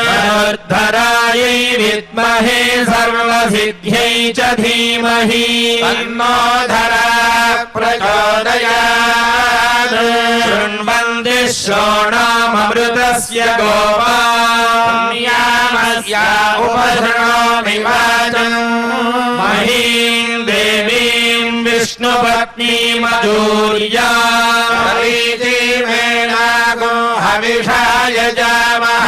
धनुर्धरायै विद्महे सर्वसिद्ध्यै च धीमहि तन्नो धरा प्रचोदयात् शृण्वन्ति श्रोणाममृतस्य गोपान्यामस्या उपशृणोमि वाचम् महीं देवीं विष्णुपत्नीमधूर्याम् प्रीतिमेनागो हविषाय जामः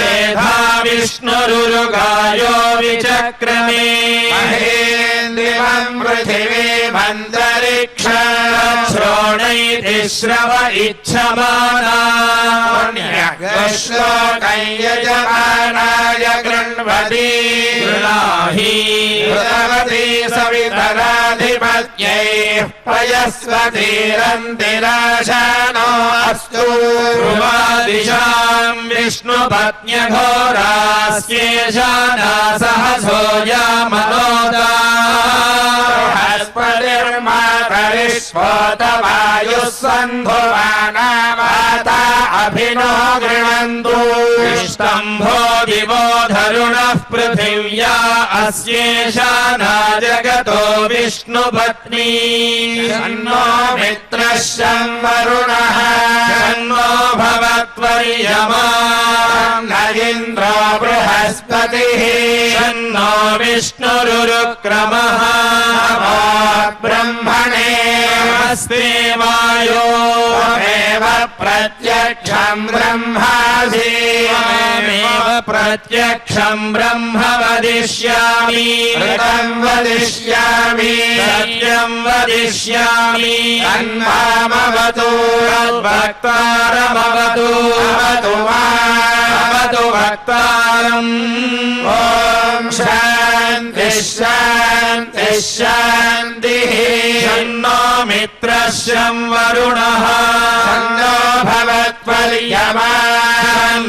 मेधा विष्णुरुगायो विचक्रमे महेन्द्रिवम् पृथिवीमन्तरिक्ष श्रोणैति श्रव इच्छमाना श्लोकै यजमानाय गृह्णवती गृणाहि कृतवती सवितराधिपत्यैः पयस्वतीरन्तिराशानो अस्तु ध्रुवादिशां विष्णुपत्न्यघोरास्येषाना सहसो यामनोदा बृहस्पतिर्मातरिष्पोतवायुः सन्धुवाना माता अभिनो गृह्णन्तु स्तम्भो दिवो धरुणः पृथिव्या अस्येषाना जगतो विष्णुपत्नी तन्नो मित्रः शं वरुणः तन्नो भवत्वर्यमा न इन्द्रो बृहस्पतिः तन्नो विष्णुरुक्रमः नमो ब्रह्मणे नमस्ते वायो त्वमेव प्रत्यक्षं ब्रह्मासि त्वमेव प्रत्यक्षं ब्रह्म वदिष्यामि ऋतं वदिष्यामि सत्यं वदिष्यामि तन्मामवतु भक्तारमवतु अवतु अवतु भक्तारम् ॐ शान्ति शान्ति शान्तिः शन्नो मित्रः शं वरुणः तन्नो भवत्वर्यमा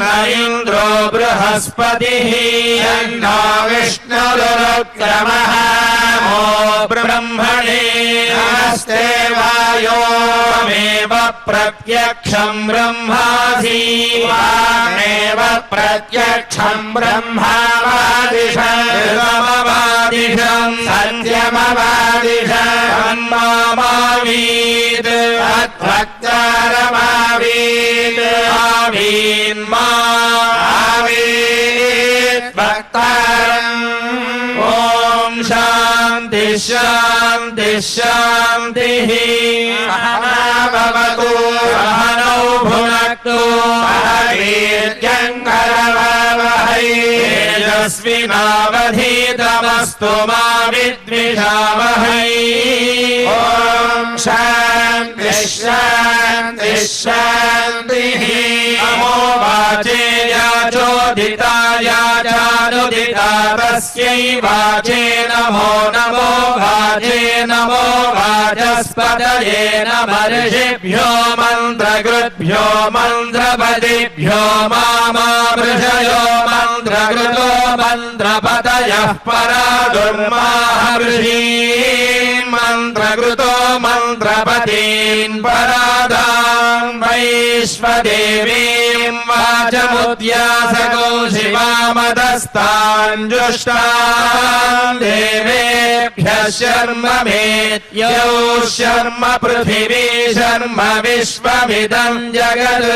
न इन्द्रो बृहस्पतिः तन्नो विष्णुरुक्रमः नमो ब्रह्मणे नमस्ते वायो त्वमेव प्रत्यक्षं ब्रह्मासि त्वामेव प्रत्यक्षं ब्रह्मावादिशम् सत्यमवादिशम् तन्मावीत् तद्भक्तारमावीत् आवीन्मा आवीत् भक्तारम् ॐ शान्ति शान्ति शान्तिः भवतु सहनौ भुनक्तु वीर्यङ्करवावहै तेजस्विनावधीतमस्तु मा विद्विषावहै ॐ शान्ति शान्ति शान्तिः नमो वाचे याचोदिताया चानुदिता तस्यै वाचे नमो नमो वाचे नमो वाचस्पतये नमर्षिभ्यो मन्त्रकृद्भ्यो मन्त्रपदिभ्यो मामावृषयो मन्त्रकृतो मन्त्रपतयः परादुर्माहर्षीन् मन्त्रकृतो मन्त्रपतीन् परादान् वैश्वदेवीं वाचमुद्यासको शिवामदस्ताञ्जुष्टान् देवेभ्यः शर्म मेत्यौ शर्म पृथिवी शर्म विश्वमिदं जगत्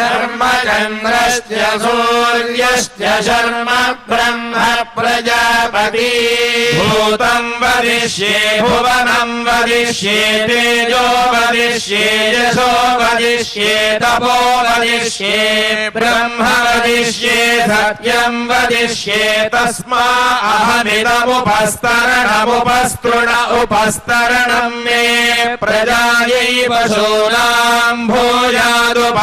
शर्म चन्द्रस्य सूर्यश्च शर्म ब्रह्म प्रजापति भूतं वदिष्ये भुवनं वदिष्ये तेजो वदिष्ये यशो वदिष्ये तपो वदिष्ये ब्रह्म वदिष्ये सत्यं वदिष्ये तस्मा अहमिदमुपस्तरणमुपस्तृण उपस्तरणं मे प्रजायै पशूनां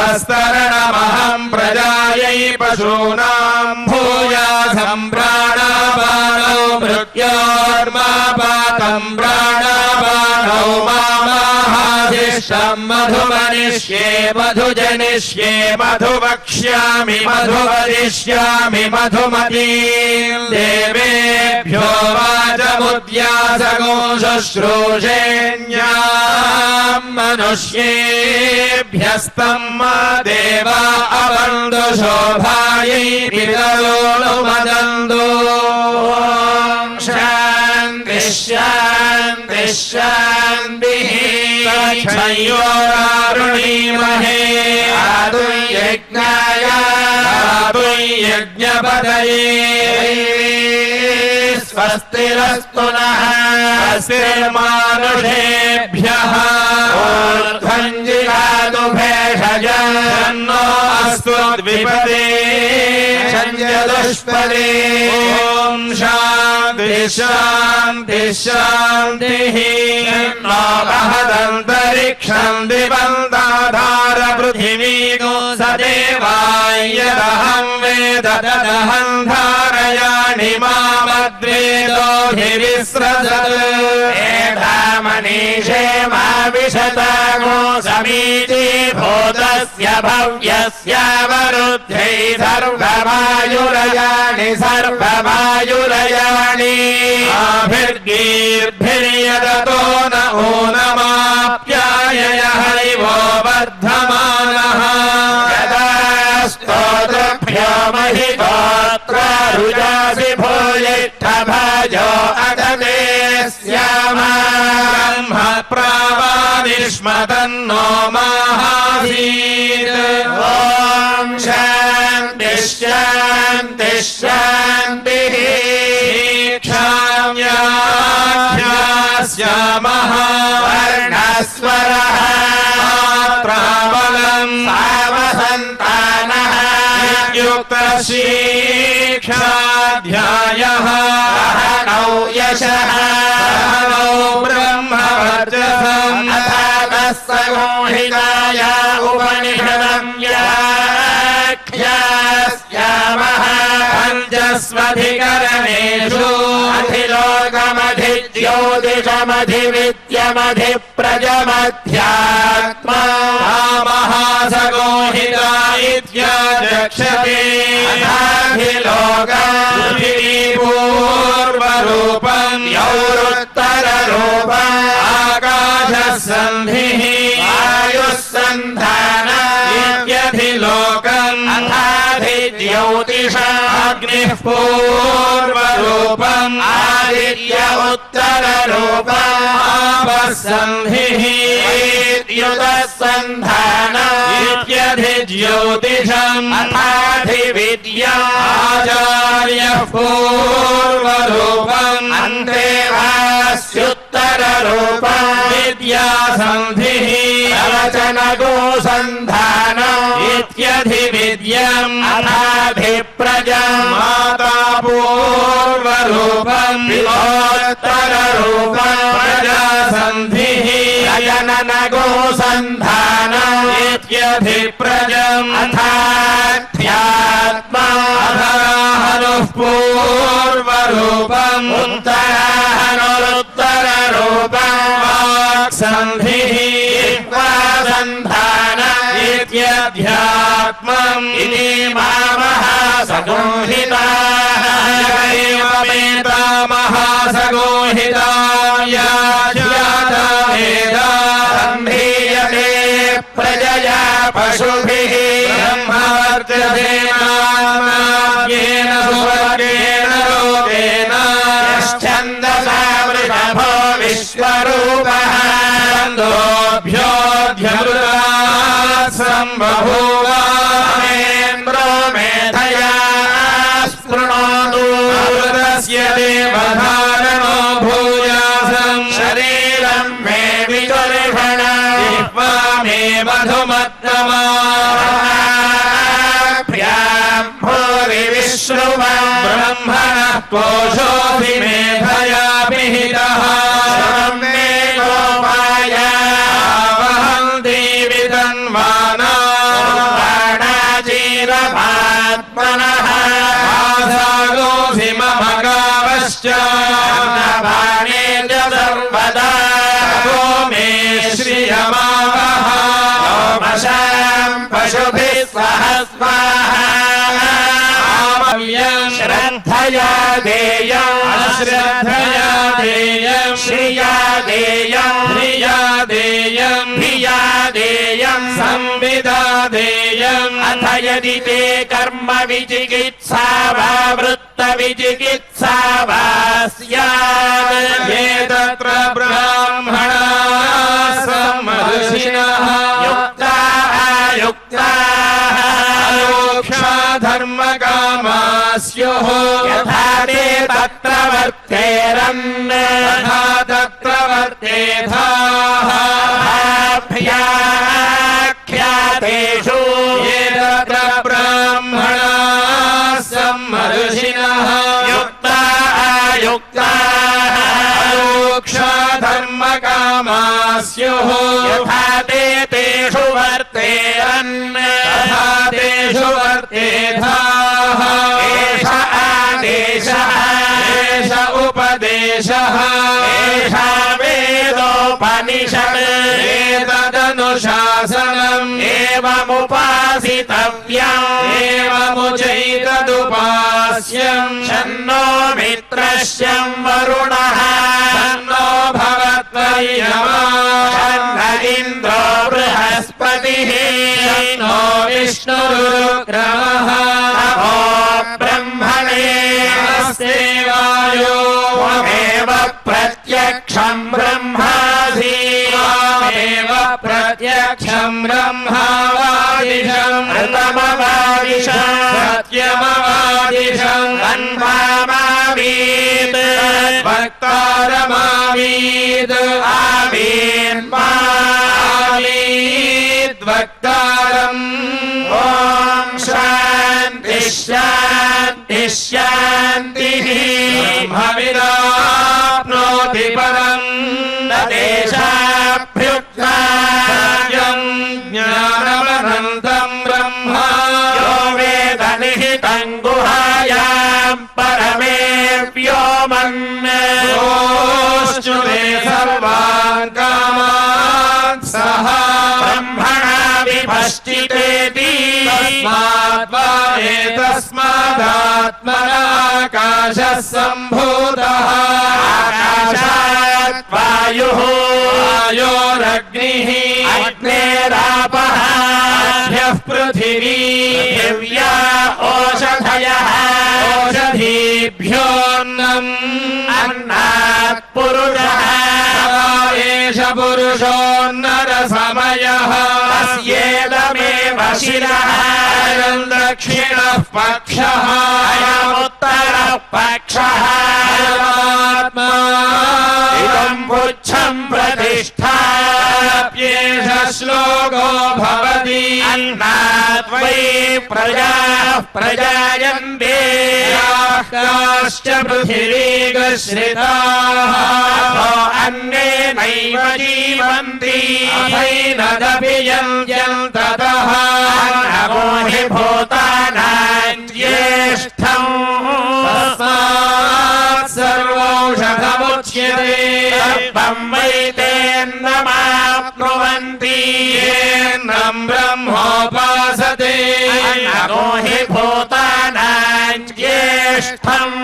भूयादुपस्तरणमहं प्रजायै पशूनां भूयासं प्राणापानौ मृत्योर्मापातं प्राणापानौ मामाहादिष्टं मधुमनिष्ये मधुजनिष्ये मधुवक्ष्यामि मधुवदिष्यामि मधुमतीं देवेभ्यो वाचमुद्यासगो शुश्रूषेण्यां मनुष्येभ्यस्तं देवा अवन्दु शोभायै पितरोनुमदन्तु शान्ति शान्ति शान्तिः तच्छयोरारुणीमहे आदु यज्ञाय आदु यज्ञपतये स्वस्तिरस्तु नः स्वस्तिर्मानुषेभ्यः ऊर्ध्वञ्जिगातु भेषजः तन्नो अस्तु द्विपदे चन्द्रदुष्पदे ॐ शान्ति शान्ति शान्तिः नो महदन्तरिक्षं दिवं दाधार पृथिवीगो सदेवाय यदहं वेद तदहं धारयाणि मामद्वेदोभिविस्रजत् एधामनीषे मा विशतागो समीची भूतस्य भव्यस्यावरुध्यै सर्ववायुरयाणि सर्ववायुरयाणि आभिर्गीर्भिर्यदतो न ऊनमाप्यायय हरिवो वर्धमानः यदा स्तोत्रभ्यो महि गोत्रारुजासि भूयिष्ठभाजो अगते स्यामा ब्रह्म प्रावादिष्मतन्नो माहासीत् ॐ शान्ति शान्ति शान्तिः दीक्षाम्याख्यास्यामः वर्णस्वरः प्राबलम् सावसन्तानः युक्तशीक्षाध्यायः सहनौ यशः सहनौ ब्रह्मवर्चसम् अथातः सगोहिताय उपनिषदं व्याख्यास्यामः पञ्चस्वधिकरणेषु अधिलोकमधिज्योतिषमधिप्रजमध्यात्मा महासगोहिता इत्याचक्षते पूर्वरूपम् यौरुत्तररूपम् आकाशसन्धिः आयुः सन्धान इत्यधिलोकम् अथाधिज्योतिषाग्निः पूर्वरूपम् आदित्य उत्तररूपम् आपस्सन्धिः युतः सन्धान इत्यधिज्योतिषम् अथाधिविद्या आचार्यः पूर्वरूपम् अन्तेवास्युत्तररूपम् विद्यासन्धिः प्रवचनगो सन्धान इत्यधिविद्यम् अथाधिप्रजम् माता पूर्वरूपम् विभोत्तररूपम् प्रजासन्धिः प्रजननगो सन्धान इत्यधिप्रजम् अथाध्यात्मा अधराहनुः पूर्वरूपम् उत्तराहनुरुत्तररूपम् वाक्सन्धिः सन्धान इत्यध्यात्मम् इति मामः सगोहिताः महासगोहिता सम्भीयते प्रजया पशुभिः ब्रह्मवर्चसेन सुवर्गेण लोकेन छन्दसा वृषभो विश्वरूपः छन्दोभ्योऽध्यमृतात् सम्बभूव मेन्द्रो मेधया स्पृणोतु अमृतस्य देवधारणो भूयासम् शरीरं मे विदुर्षण जिह्वा मे मधुमत्तमा भूरि विश्रुवा ब्रह्मणः कोशोऽपि मेधया विहितः मे गोपाय आवहन्ति वितन्वानाजीरभात्मनः आसागोऽसि मम गावश्च श्रद्धया देयम् अश्रद्धया देयम् श्रिया देयम् धिया देयम् धिया देयम् संविदा देयम् अथ यदि ते कर्म विचिकित्सा वा वृत्त विचिकित्सा वा स्यात् ये तत्र ब्राह्मणाः सम्मर्षिणः युक्ता अयुक्ताः अयोक्षा धर्मकामाः स्युः यथा ते तत्र वर्तेरन् तथा तत्र वर्तेथाः अभ्याख्यातेषु ये तत्र ब्राह्मणाः सम्मर्षिणः युक्ता अयुक्ताः अयोक्षा धर्मकामाः स्युः यथा ते तेषु वर्तेरन् तथा तेषु वर्तेथाः एष आदेशः एष उपदेशः एषा वेदोपनिषत् एतदनुशासनम् एवमुपासितव्यम् एवमुचैतदुपास्यम् शन्नो मित्रस्यं वरुणः तन्नो भवत्वयमा शन्न इन्द्रो बृहस्पतिः तन्नो विष्णुरुक्रमः नमो ब्रह्मणे नमस्ते वायो त्वमेव प्रत्यक्षं ब्रह्मासि त्वमेव प्रत्यक्षम् ब्रह्मावादिशम् ऋतमवादिशम् सत्यमवादिशम् अन्मामावीत् वक्तारमावीद् आवीद्वक्तारम् ॐ शान्ति शान्ति शान्तिः ब्रह्मविदाप्नोति परम् न देशाभ्युक्तायम् ज्ञानमनन्तम् ब्रह्म यो वेद निहितम् गुहायाम् परमे व्योमन् योऽश्नुते सर्वान् कामान् सः ब्रह्मणा विभश्चितेति तस्माद्वा एतस्मादात्मनाकाशः सम्भूतः आकाशात् वायुः वायोरग्निः अग्नेरापः अभ्यः पृथिवी दिव्या ओषधयः ओषधीभ्योऽन्नम् अन्नात् पुरुषः एष पुरुषोन्नरसमयः तस्येदमेव शिरः अयम् दक्षिणः पक्षः अयमुत्तरः पक्षः अयमात्मा इदम् पुच्छम् प्रतिष्ठाप्येष श्लोको भवति अन्नात् वै प्रजाः प्रजायन्ते काश्च पृथिवीगश्रिताः अन्नेनैव जीवन्ति अथैनदपि यन्त्यम् ततः नमो हि भूतानाम् ज्येष्ठम् तस्मात् सर्वौषधमुच्यते सर्वम् वैतेन्नमाप्नुवन्ति येन्नम् ब्रह्मोपासते नमो हि भूतानाम् ज्येष्ठम्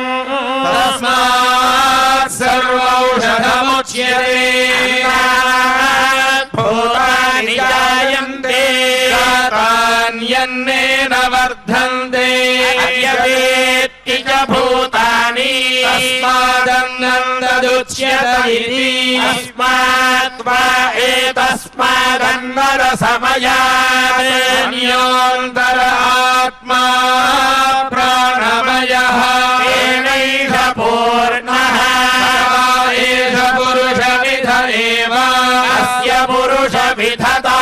तस्मात् सर्वौषधमुच्यते भूतानि जायन्ते तान्यन्नेन वर्धन्ते अव्यवेत्ति च भूतानि तस्मादन्नन्ददुच्यत इति तस्मात् वा एतस्मादन्नरसमयात् अन्योऽन्तर आत्मा प्राणमयः तेनैष पूर्णः एष पुरुषविध एव अस्य पुरुषविधता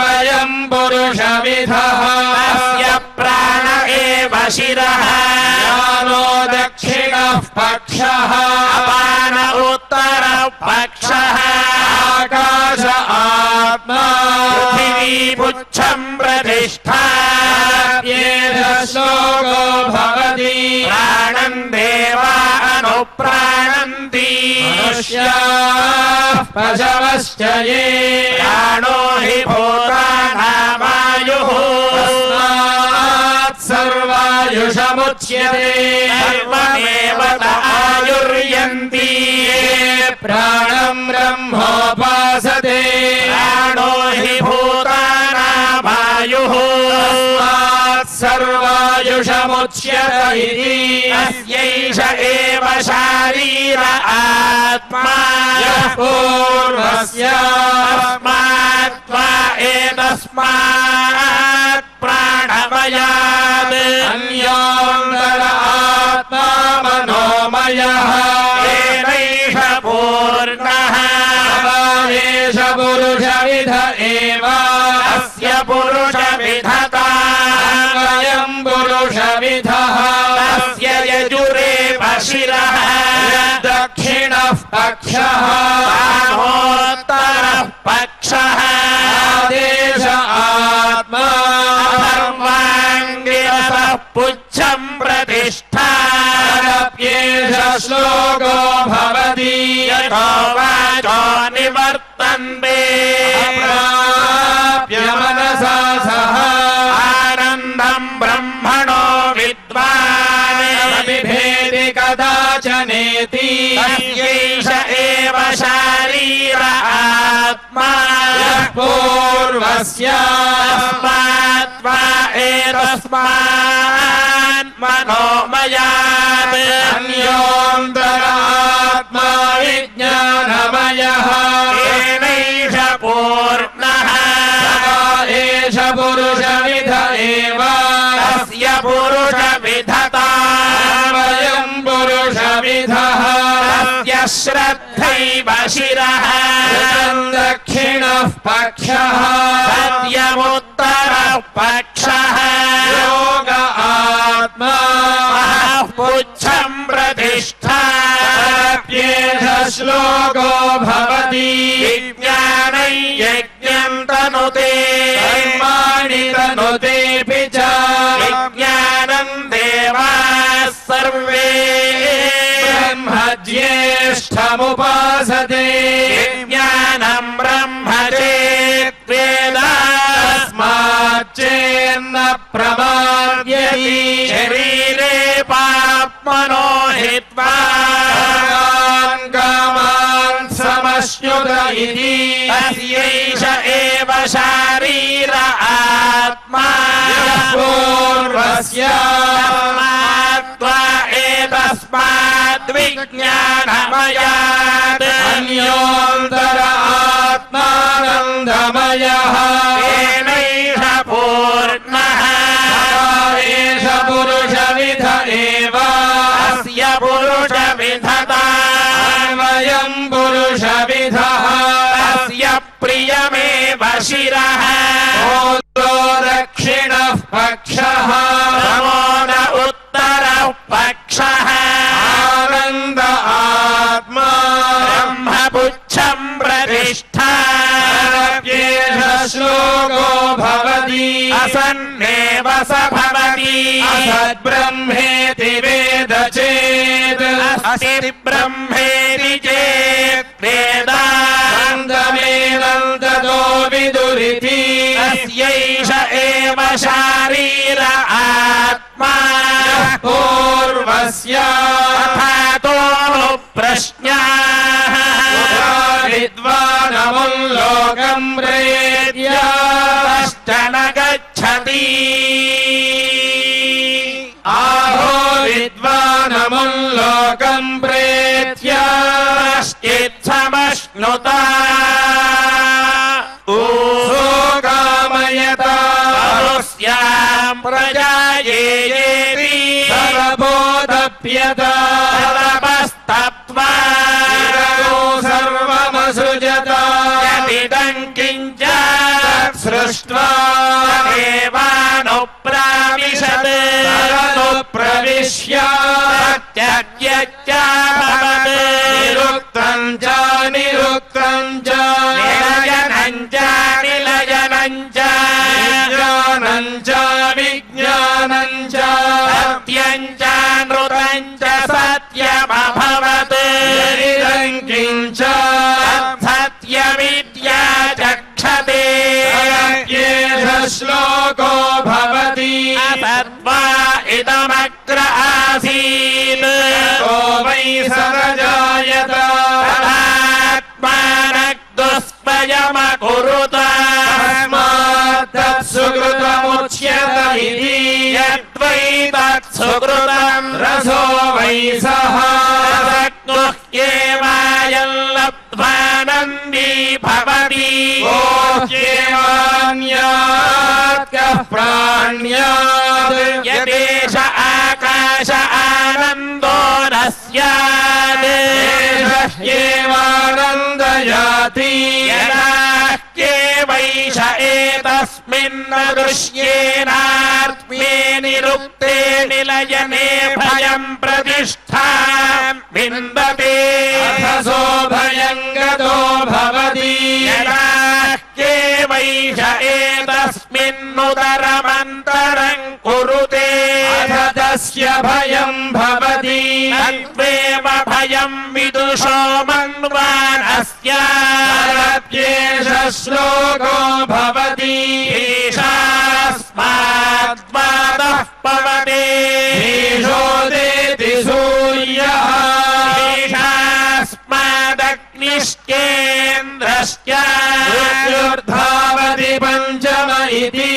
वयम् पुरुषविधः अस्य प्राण एव शिरः ज्ञानो दक्षिणः पक्षः अपान उत्तरः पक्षः आकाश आत्मा पृथिवी पुच्छम् प्रतिष्ठा एष श्लोको भवति प्राणम् देवा अनुप्राणन्ति मनुष्याः पशवश्च ये प्राणो हि भूतानामायुः सर्वायुषमुच्यते सर्वमेव आयुर्यन्ति प्राणम् ब्रह्मोपासते प्राणो हि भूतानामायुः सर्वायुषमुच्यत इति अस्यैष एव शारीर आत्मा यः पूर्वस्यात् त्वा एतस्मात् प्राणमयात् अन्योऽन्तर आत्मा मनोमयः तेनैष पूर्णः एष पुरुषविध एव अस्य पुरुषविधता वयम् पुरुषविधः तस्य यजुरेव शिरः दक्षिणः पक्षः वामोत्तरः पक्षः आदेश आत्मा सर्वाङ्गिरसः पुच्छम् प्रतिष्ठा एष श्लोको भवति यतो वाचो निवर्तन्ते प्राप्य मनसा सह आनन्दम् ब्रह्मणो विद्वान् बिभेति कदाचनेति तस्यैष एव शारीर आत्मा यः पूर्वस्यात् त्वा एतस्मान् मनोमयात् अन्योऽन्तर आत्मा विज्ञानमयः तेनैष पूर्णः एष पुरुषविध एव तस्य पुरुषविधता वयम् पुरुषविधः तस्य श्रद्धैव शिरः दक्षिणः पक्षः सत्यमुत्तरः पक्षः योग आत्मा पुच्छम् प्रतिष्ठा प्येष श्लोको भवति विज्ञानै यज्ञम् तनुते कर्माणि तनुतेऽपि च विज्ञानम् देवाः सर्वे ब्रह्म ज्येष्ठमुपासते विज्ञानम् ब्रह्म चेद्वेद तस्माच्चेन्न प्रमाद्यति शरीरे पाप्मनो हित्वा कामान् समश्नुत इति तस्यैष एव शारीर आत्मा पूर्वस्यात् त्वा एतस्माद् विज्ञानमयात् अन्योऽन्तर आत्मानन्दमयः तेनैष पूर्णः एष पुरुषविध एव अस्य पुरुषविधता वयम् पुरुषविधः तस्य प्रियमेव शिरः दक्षिणः पक्षः नमो न उत्तरः पक्षः आनन्द आत्मा ब्रह्मपुच्छम् प्रतिष्ठा एष श्लोको भवति असन्नेव स भवति असद्ब्रह्मेति वेद चेत् अस्ति ब्रह्मेति चेत् वेद अन्तमेनन्ततो विदुरिति तस्यैष एव शारीर आत्मा पूर्वस्यात् अथातो प्रश्नाः विद्वानमुल्लोकम् प्रेत्य कश्चन गच्छति आहो विद्वानमुल्लोकम् प्रेत्य कश्चित्समश्नुता कामयता तरुस्याम् प्रजायेति सर्वबोधप्यता सर्वस्तप्त्वा सर्वमसृजत यदिदम् किञ्च सृष्ट्वा देवानुप्राविशत् प्रविश्य त्यज्यच्चाभवत् निरुक्तम् च निरुक्तम् च निलयनम् च निलयनम् च विज्ञानम् च विज्ञानम् च सत्यम् च नृतम् च सत्यमभवत् इदम् किञ्च सत्यविद्या चक्षते एष श्लोको भवति असद्वा इदमग्र आसीत् तो वै सदजायत तदात्मानग्दुष्पयमकुरुत तत्सुकृतमुच्यत इति यद्वै तत्सुकृतम् रसो वै सः ह्येवायल्लब्ध्वानन्दी भवति गोह्येवान्यात्कः प्राण्यात् यदेश आकाश आनन्दो न स्यात् ह्येवानन्दयाति यदाह्येवैष एतस्मिन्न दृश्येनात्मे निरुक्ते निलयने भयम् प्रतिष्ठाम् विन्दते अथसो भयम् गतो भवति यदाह्येवैष एतस्मिन्नुदरमन्तरम् कुरुते अथ तस्य भयम् भवति तद्वेव भयम् विदुषो मन्वानस्य परप्येष श्लोको भवति ईशास्माद्वादः पवते ईशोदेति सूर्यः ईशास्मादग्निश्चेन्द्रश्च मृत्युर्धावति पञ्चम इति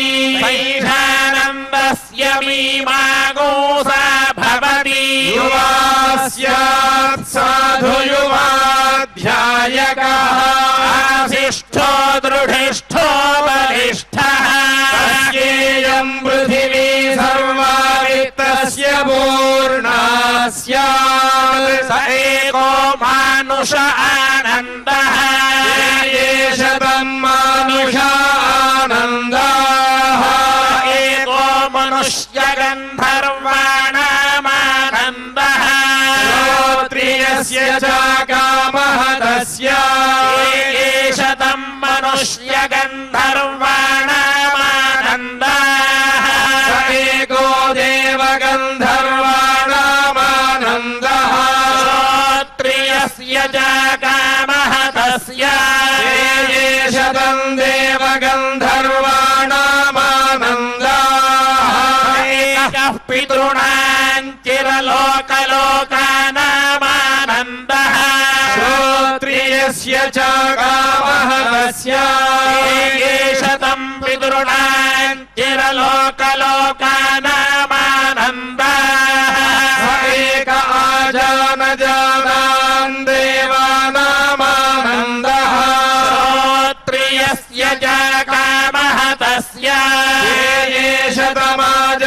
वैशानन्दस्य मीमागोसा भवति युवा स्यात् साधु युवाध्यायकः आशिष्ठो दृढिष्ठो बलिष्ठः तस्येयम् पृथिवी सर्वा वित्तस्य पूर्णा स्यात् स एको मानुष आनन्दः एष तन्मानुष आनन्दाः एको मनुष्यगन्धर्वाणामानन्दः श्रोत्रियस्य च कामः तस्य एष तम् मनुष्यगन्धर्वाणामानन्दः स एको देवगन्धर्वाणामानन्दः श्रोत्रियस्य च कामः तस्य एष तम् देवगन्धर्वाणामानन्दाः एकः पितॄणाम् चिरलोकलोकानामानन्दः श्रोत्रियस्य च कामः तस्य एष तम् पितॄणाम् चिरलोकलोकानामानन्दः स एक आजानजानान् देवानामानन्दः श्रोत्रियस्य च कामः तस्य एष तमाजानजानान्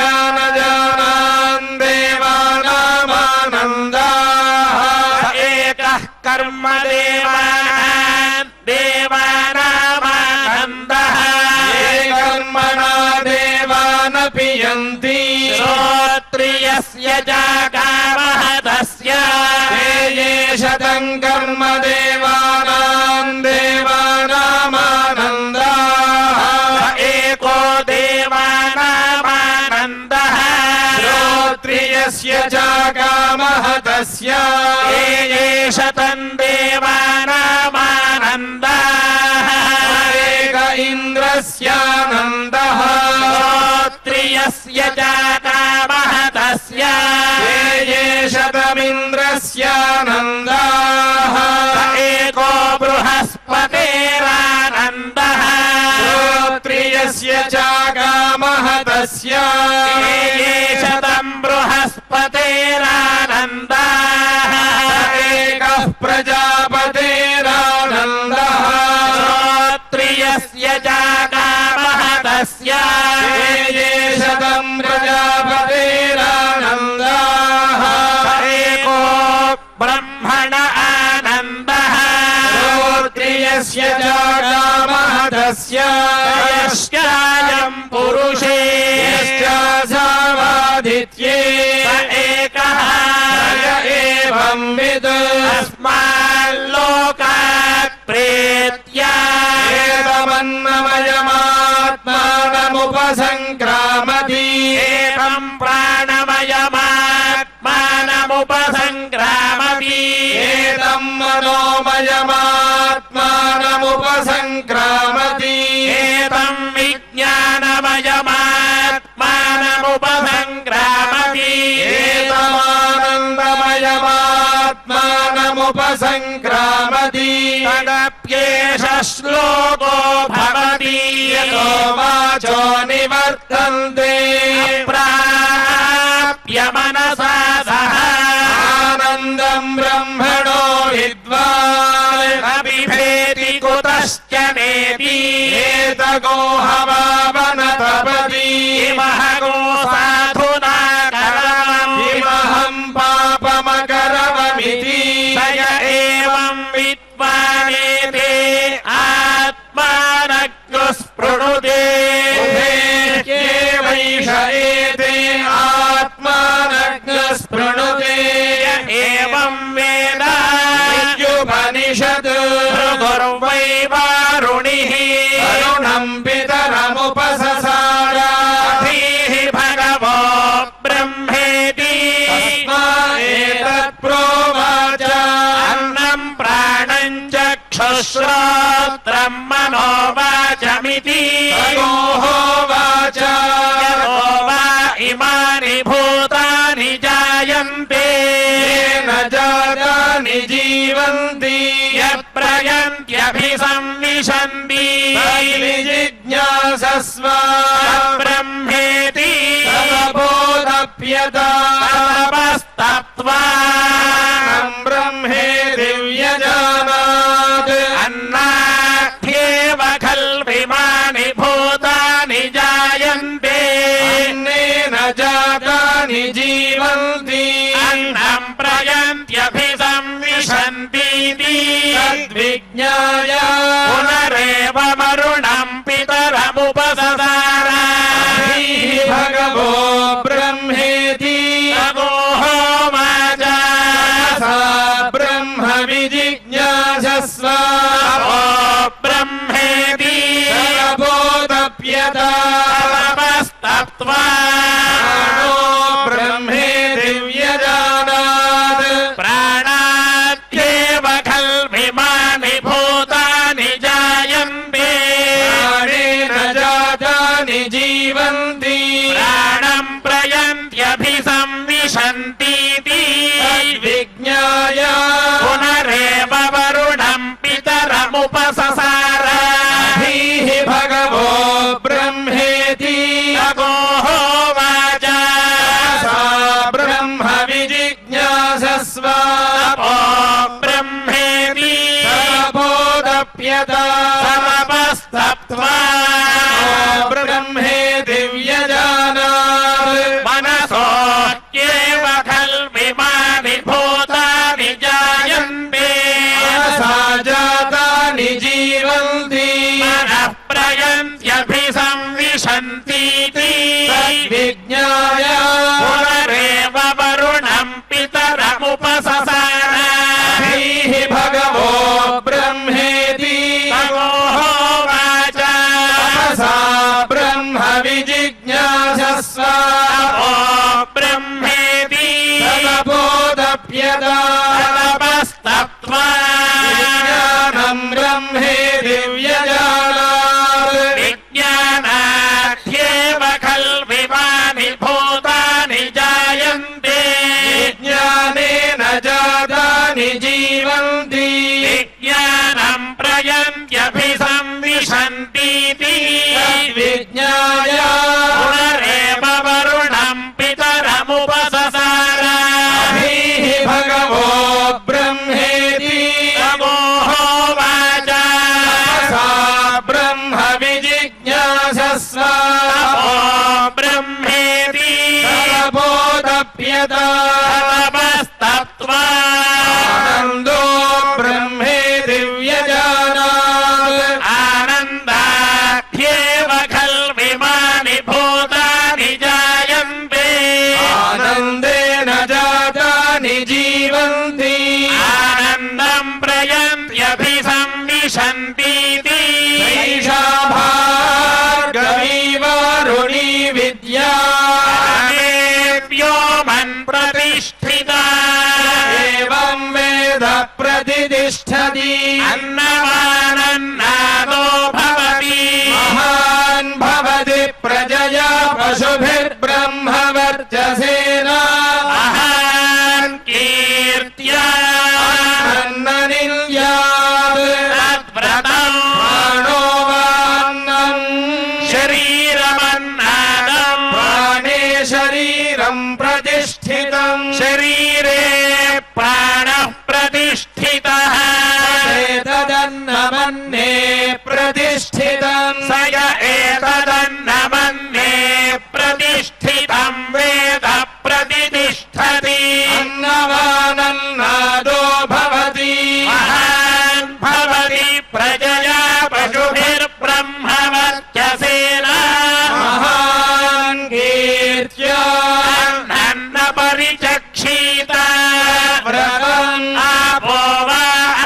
देवानामानन्दाः स एकः कर्मदेवानाम् देवानामानन्दः ये कर्मणा देवानपि यन्ति श्रोत्रियस्य च कामः तस्य एष तम् कर्म देवानाम् देवानामानन्दाः स एको देवानामानन्दः श्रोत्रियस्य च कामः तस्य एष तम् देवानामानन्दः एक इन्द्रस्यानन्दः श्रोत्रियस्य च कामः तस्य एष तमिन्द्रस्यानन्दाः स एको बृहस्पतेरानन्दः श्रोत्रियस्य च कामः तस्य एष तम् बृहस्पतेरानन्दः एकः प्रजापतेरानन्दः श्रोत्रियस्य च कामः तस्य एष तम् प्रजापतेरानन्दाः स एको ब्रह्मण आनन्दः श्रोत्रियस्य च कामः तस्य यस्यायम् पुरुषे यश्चासावादित्ये स एकः य एवं विद् अस्माल्लोकात् प्रेत्या एतमन्नमयमात्मानमुपसङ्क्रामति एवम् प्राणमयमात्मानमुपसङ्क्रामति एतम् मनोमयमात्मानमुपसङ्क्रामति एतम् विज्ञानमयमात्मानमुपसङ्क्रामति तदप्येतरमुपसङ्क्रामति तदप्येष श्लोको भवति यतो वाचो निवर्तन्ते प्राप्य मनसा सह आनन्दम् ब्रह्मणो विद्वान् अबिभेति कुतश्च नेति एतगो हवावनतपति इमह गो साधुना करवम् इमहम् पापमकरवमिति स य एवं विद्वानेते आत्मानज्ञः स्पृणुते वैष एते आत्मानज्ञः स्पृणुते एवं वेद युपनिषत् भृगुर्वै वारुणिः अरुणम् पितरमुपससार धीः भगवो ब्रह्मेति एतत् प्रोवाच अन्नं प्राणं चक्षुश्रोत्रं मनोवाचमिति वाच यतो वा इमानि भूतानि जायन्ते येन जातानि जीवन्ति यत्प्रयन्त्यभिसंविशन्ति जिज्ञासस्व ब्रह्मेति बोधप्यता तपस्तप्त्वा ब्रह्मे दिव्यजानात् अन्नाद्येव खल्विमानि भूतानि जायन्ते अन्नेन जातानि जीवन्ति अन्नं प्रयन्त्यभिसंविशन्तीति तद्विज्ञाय पुनरेव वरुणं पितरमुपससार भगवो ब्रह्मेति तगोहोवाच सा ब्रह्म विजिज्ञासस्व ओ ब्रह्मेति बोधप्यता तपस्तप्त्वा ब्रह्मे दिव्यजानात् प्राणाद्येव खल्विमानि भूतानि जायन्ते प्राणेन जातानि जीवन्ति प्राणं प्रयन्त्यभिसंविशन्तीति विज्ञाय पुनरेव वरुणं पितरमुपससार भगवो ब्रह्मेति तगोहोवाच सा ब्रह्म विजिज्ञासस्व ओ ब्रह्मेति बोधप्यता तपस्तप्त्वा ब्रह्मे दिव्यजानात् मनसोऽप्येव खल्विमानि भूतानि जायन्ते सा जातानि जीवन्ति मनः प्रयन्त्यभिसंविशन्तीति विज्ञाय पुनरेव वरुणं पितरमुपससार भगवो ब्रह्मेति तगोहोवाच सा ब्रह्म विजिज्ञासस्व ओ ब्रह्मेति बोधप्यता तपस्तप्त्वा ज्ञानम् ब्रह्मे दिव्यजानात् विज्ञानाद्येव खल्विमानि भूतानि जायन्ते ज्ञानेन जातानि जीवन्ति विज्ञानं प्रयन्त्यभिसंविशन्तीति विज्ञाय पुनरेव वरुणं पितरमुपससार भगवो ब्रह्मेति तगोहोवाच सा ब्रह्म विजिज्ञासस्व ओ ब्रह्मेति बोधप्यता तपस्तप्त्वा आनन्दो ब्रह्मे दिव्यजानात् आनन्दाद्येव खल्विमानि भूतानि जायन्ते आनन्देन जातानि जीवन्ति आनन्दं प्रयन्त्यभिसंविशन्तीति ऐषा भार्गवी वारुणी विद्या व्योमन् प्रतिष्ठिता एवं वेद प्रतिष्ठति अन्नवानन्नादो भवति महान् भवति प्रजया पशुभिर्ब्रह्मवर्चसेन महान् कीर्त्या शरीरे प्राणः प्रतिष्ठितः एतदन्नमन्ये प्रतिष्ठितम् स य एतदन्नमन्ये प्रतिष्ठितं वेद प्रतिष्ठति अन्नवानन्नादो भवति महान् भवति प्रजया पशुभिर्ब्रह्मवर्चसेन महान् कीर्त्या अन्न परिचक्षीत व्रतम् आपो वा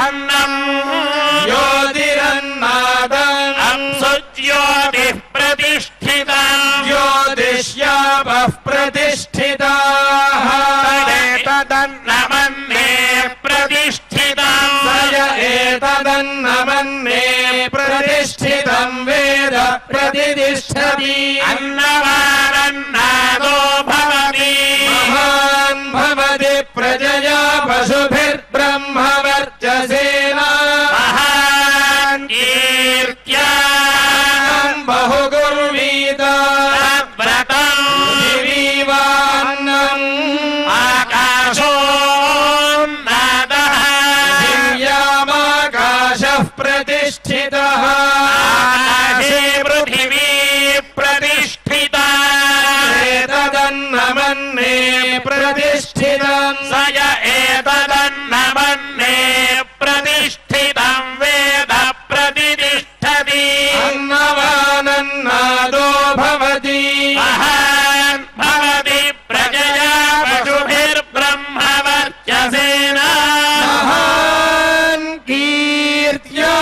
अन्नम् ज्योतिरन्नादम् अंसुज्योतिः प्रतिष्ठितम् ज्योतिष्यापः प्रतिष्ठिताः तदेतदन्नमन्ये प्रतिष्ठितम् स य एतदन्नमन्ये प्रतिष्ठितम् वेद प्रतिष्ठति अन्नवानन्नादो भवति महान् भवति प्रजया पशुभिर्ब्रह्मवर्चसेन महान् कीर्त्या बहुगुर्वीत व्रतम् पृथिवीवान्नम् आकाशोन्नादः दिव्यामाकाशः प्रतिष्ठितः आकाशे पृथिवी प्रतिष्ठिता एतदन्नमन्ये प्रतिष्ठितम् स य एतदन्नमन्ये प्रतिष्ठितं वेद प्रतिष्ठति अन्नवानन्नादो भवति महान् भवति प्रजया पशुभिर्ब्रह्मवर्चसेन महान् कीर्त्या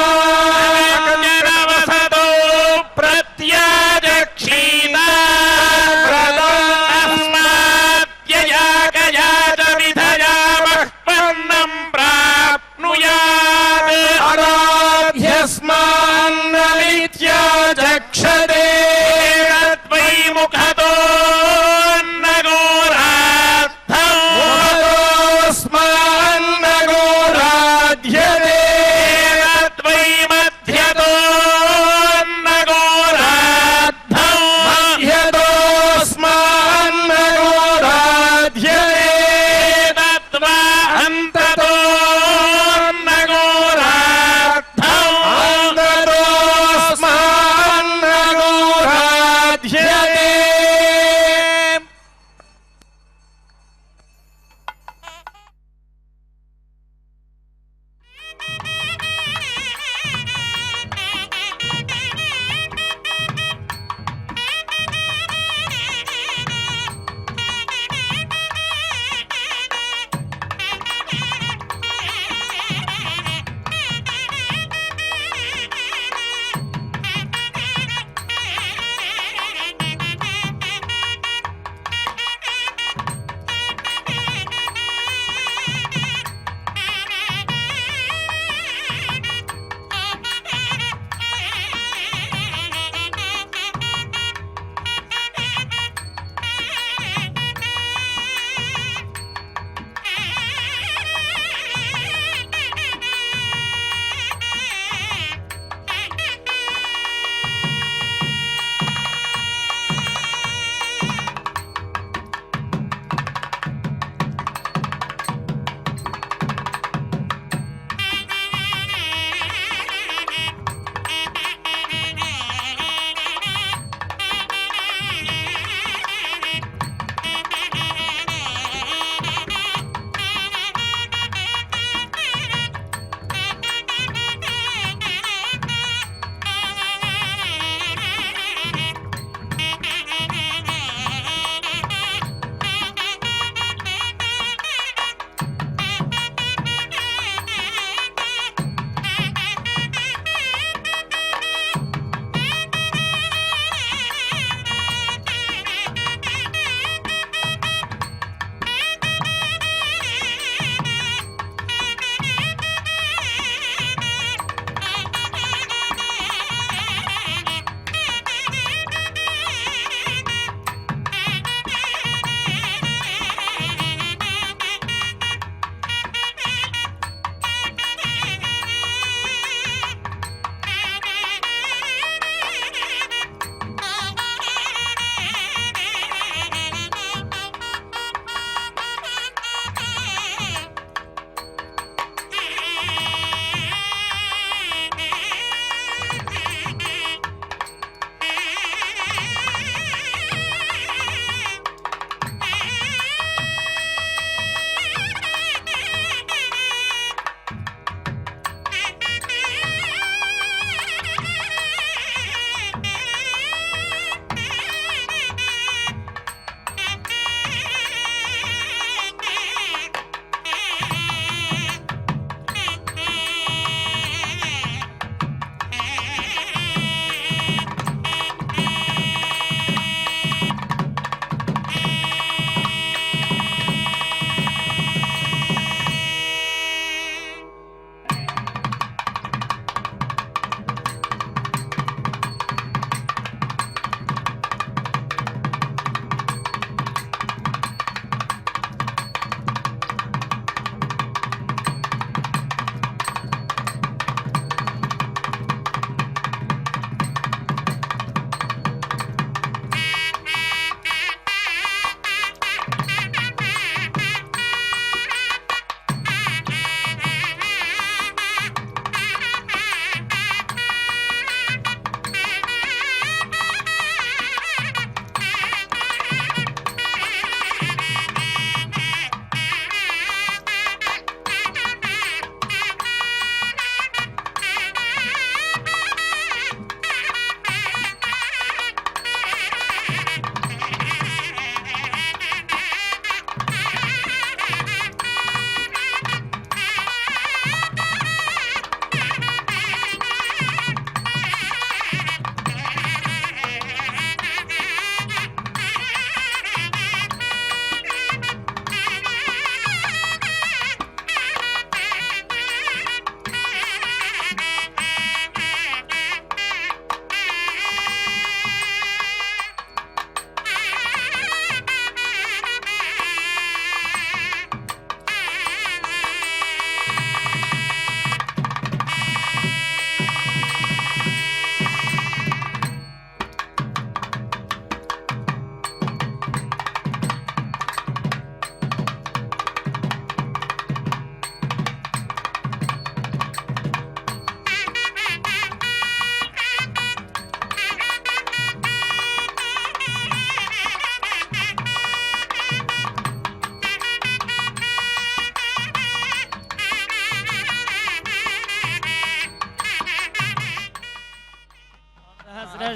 जनवसतो प्रत्याजक्षीत तस्माद्यया गया च विधया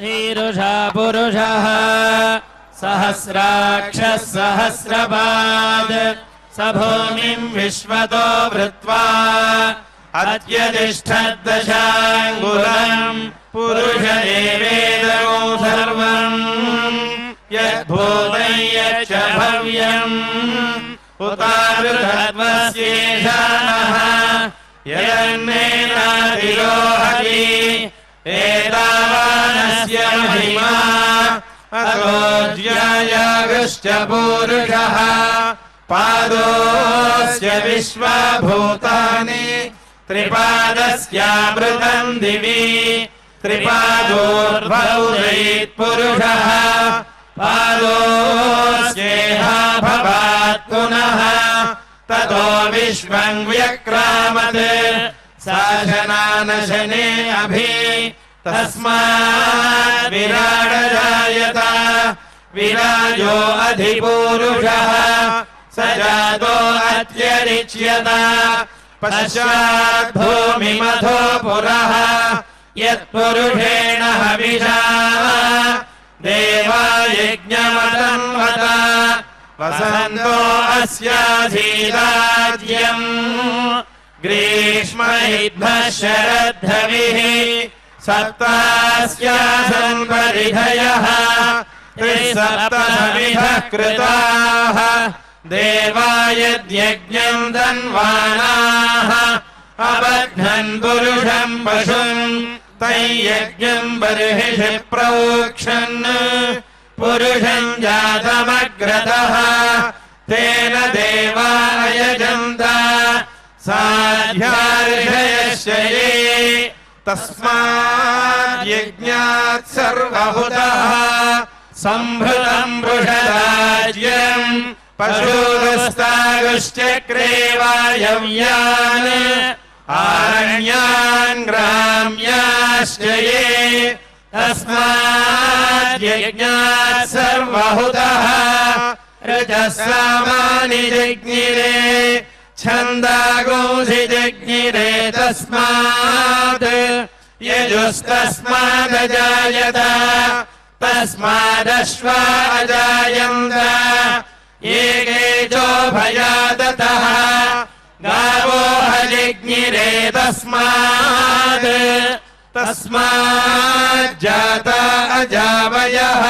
शीरुषा पुरुषः सहस्राक्षः सहस्रपाद स भूमिं विश्वतो भृत्वा अत्यतिष्ठद्दशाङ्गुलम् पुरुष एवेदो सर्वम् यद्भूतं यच्च भव्यम् उतावृतत्वस्येषानः यन्नेनातिरोहति एतावानस्य महिमा अतो ज्यायागश्च पूरुषः पादोऽस्य विश्वभूतानि त्रिपादस्यामृतम् दिवि त्रिपादोर्भौरैत्पुरुषः पादोऽस्येहा भवात् पुनः ततो विश्वम् व्यक्रामत् शासनानशने अभि तस्मात् विराडजायत विराजो अधिपूरुषः स जातो अत्यरिच्यत पश्चात् भूमिमथो पुरः यत्पुरुषेण हविषा देवा यज्ञमतन्वत वसन्तो अस्याधीराज्यम् ग्रीष्मैद्भः शरद्धविः सप्तास्यासन् परिधयः त्रिसप्तसमिधः कृताः देवा यद्यज्ञम् धन्वानाः अबध्नन् पुरुषम् पशुम् तैयज्ञम् बर्हिषि प्रोक्षन् पुरुषम् जातमग्रतः तेन देवा यजन्त साध्यार्षयश्च ये तस्मात् यज्ञात् सर्वभूतः सम्भृतम् वृषदाज्यम् पशुरस्तागश्चक्रे वायव्यान् आरण्यान् ग्राम्याश्च ये तस्मात् यज्ञात् सर्वभूतः रजसामानि जज्ञिरे छन्दागुंसि जज्ञिरे तस्मात् यजुस्तस्मादजायत तस्मादश्वा अजायन्त ये केचो भयादतः गावो हजज्ञिरे तस्मात् तस्माज्जाता अजावयः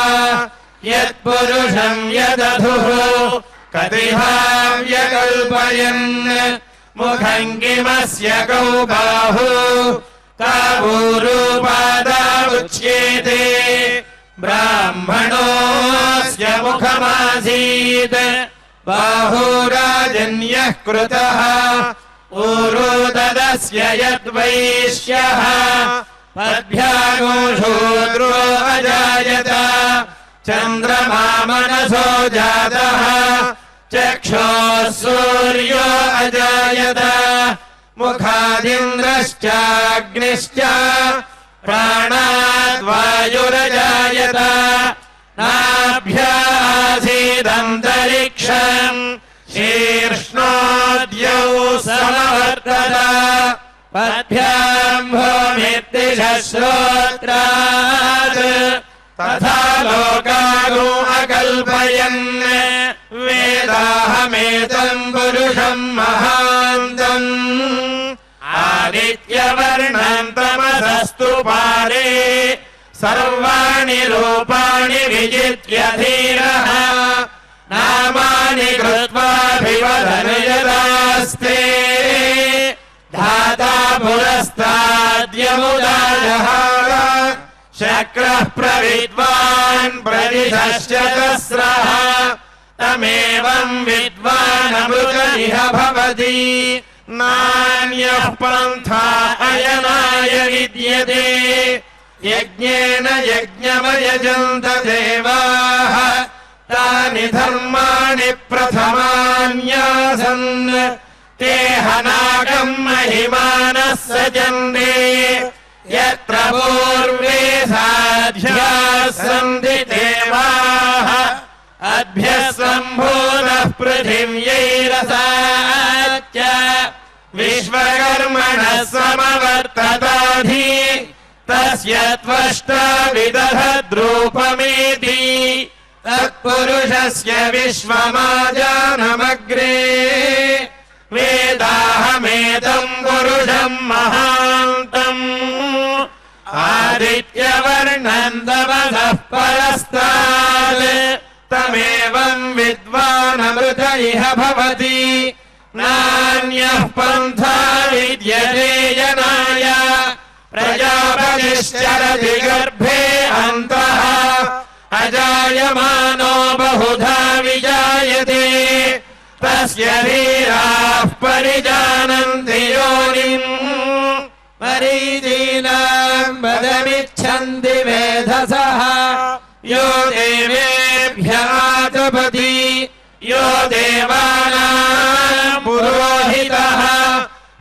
यत्पुरुषम् यदधुः कतिभाव्यकल्पयन् मुखम् किमस्य कौ बाहु कावूरूपादावुच्येते ब्राह्मणोऽस्य मुखमासीत् बाहुराजन्यः कृतः ऊरुददस्य यद्वैश्यः पद्भ्यागो शूद्रो अजायत चन्द्रमा मनसो जातः चक्षोः सूर्यो अजायत मुखादिन्द्रश्चाग्निश्च प्राणाद् वायुरजायत नाभ्यासीदन्तरिक्षम् शीर्ष्णोद्यौ समवर्तत पद्भ्याम् भूमिर्दिशः श्रोत्रात् तथा लोकागो अकल्पयन् वेदाहमेतम् पुरुषम् महान्तम् आदित्यवर्णम् तमसस्तु पारे सर्वाणि रूपाणि विजित्य धीरः नामानि कृत्वाभिवदनयदास्ते धाता पुरस्ताद्यमुदाजहार शक्रः प्रविद्वान् प्रतिशश्चतस्रः तमेवम् विद्वानमृत इह भवति नान्यः पन्था अयनाय विद्यते यज्ञेन यज्ञमयजन्त देवाः तानि धर्माणि प्रथमान्यासन् ते हनाकम् महिमानः सजन्ते यत्र पूर्वे साध्याः सन्ति देवाः अभ्यः सम्भूतः पृथिव्यैरसाच्च विश्वकर्मणः समवर्तताधि तस्य त्वष्टा विदधद्रूपमेति तत्पुरुषस्य विश्वमाजानमग्रे वेदाहमेतम् पुरुषम् महान्तम् आदित्यवर्णम् तमसः परस्तात् तमेवम् विद्वानमृत इह भवति नान्यः पन्था विद्यते जनाय प्रजापतिश्चरति गर्भे अन्तः अजायमानो बहुधा विजायते तस्य धीराः परिजानन्ति योनिम् मरीचीनाम् वदमिच्छन्ति वेधसः यो देवेभ्यः तपति यो देवानाम् पुरोहितः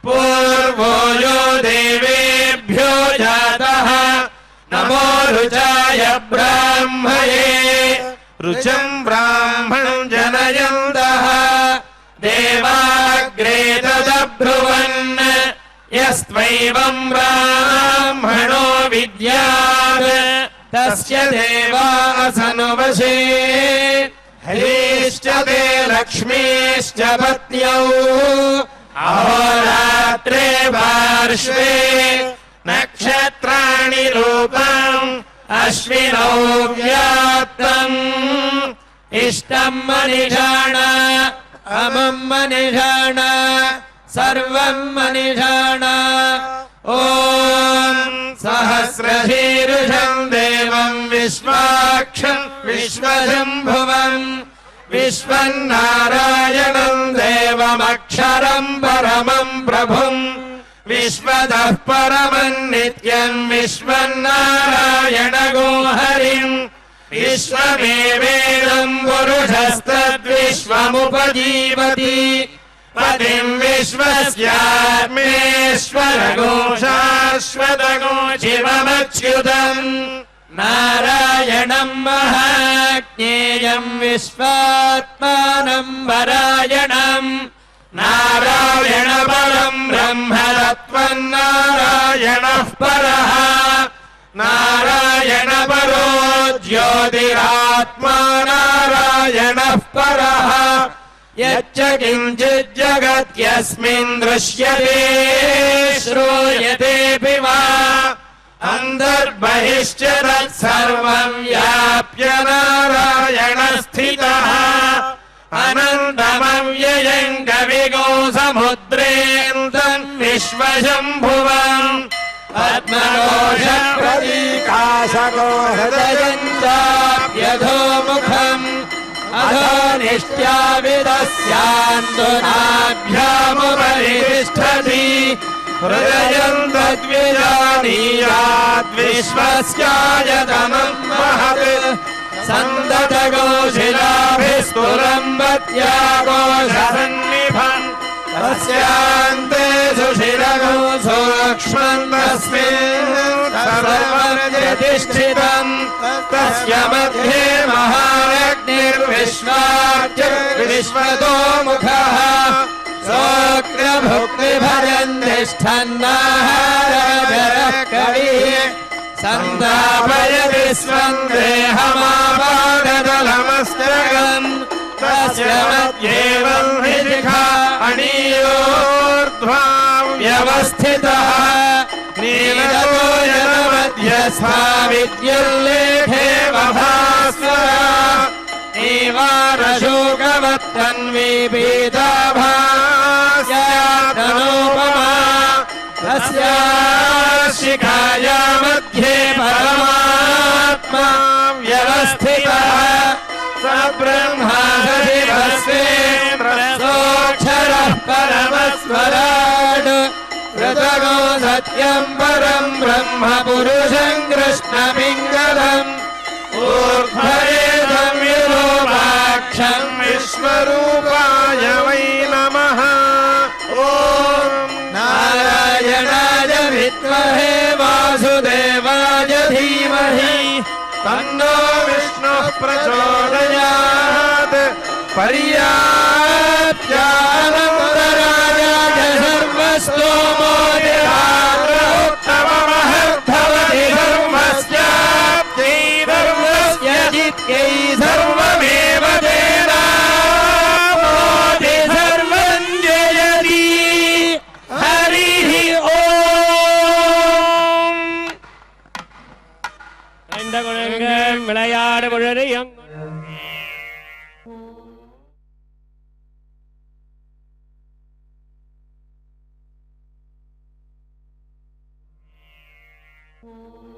पूर्वो यो देवेभ्यो जातः नमो रुचाय ब्राह्मये रुचम् ब्राह्मणम् जनयन्तः देवाग्रे तदब्रुवन् यस्त्वैवम् ब्राह्मणो विद्यात् तस्य देवासनुवशे हरीश्च ते लक्ष्मीश्च पत्न्यौ अहोरात्रे पार्श्वे नक्षत्राणि रूपम् अश्विनौ व्याप्तम् इष्टम् मनिषाण अमम् मनिषाण सर्वम् मनिषाण ॐ सहस्रशीर्षम् देवम् विश्वाक्षम् विश्वशम्भुवम् विश्वन्नारायणम् देवमक्षरम् परमम् प्रभुम् विश्वतः परमम् नित्यम् विश्वन्नारायणगोहरिम् विश्वमेवेदम् पुरुषस्तद्विश्वमुपजीवति पतिम् विश्वस्यात्मेश्वरगो शाश्वतगो शिवमच्युतम् नारायणम् महाज्ञेयम् विश्वात्मानम् परायणम् नारायण परम् ब्रह्म तत्त्वन्नारायणः परः नारायण परो ज्योतिरात्मा नारायणः परः यच्च किञ्चिज्जगत्यस्मिन् दृश्यते श्रूयतेऽपि वा अन्तर्बहिश्च तत्सर्वम् व्याप्य नारायणस्थितः अनन्तमव्ययम् कविगो समुद्रेऽन्तम् विश्वशम्भुवम् पद्मकोश प्रतीकाशको हृदयम् चाप्यधोमुखम् अधो निष्ट्याविदस्यान्दुनाभ्यामुपरि तिष्ठति हृदयम् तद्विजानीयाद्विश्वस्यायतनम् महत् सन्दतगोशिलाभिस्तुरम्बत्यागोषसन्निभम् तस्यान्ते सुशिरगो सूक्ष्मम् तस्मिन् सर्वप्रतिष्ठितम् तस्य मध्ये महारग्निर्विश्वाच्युर्विश्वतोमुखः सोऽग्रभुक्तिभरम् तिष्ठन्नाहारभरः कविः सन्तापयति स्वम् देहमापादतलमस्तकम् तस्य मध्येवम् शिखा अणीयोर्ध्वा व्यवस्थितः नीलतो यमध्यस्था विद्युल्लेखे वभास्वरा एवारशोकवत्तन्वी पीताभास्यातनोपमा तस्याः शिखाया मध्ये परमात्मा व्यवस्थितः स ब्रह्मा सशिवस्वेन्द्रसोऽक्षरः परमस्वराट् कृतगो सत्यम् परम् ब्रह्म पुरुषम् कृष्णपिङ्गलम् ऊर्ध्वरेदम् विरूपाक्षम् विश्वरूपाय वै नमः ॐ नारायणाय विद्महे वासुदेवाय धीमहि तन्नो विष्णुः प्रचोदयात् पर्याप्त्यानन्तरायाय सर्वस्तोमोदिरात्रोत्तममहद्भवति नमो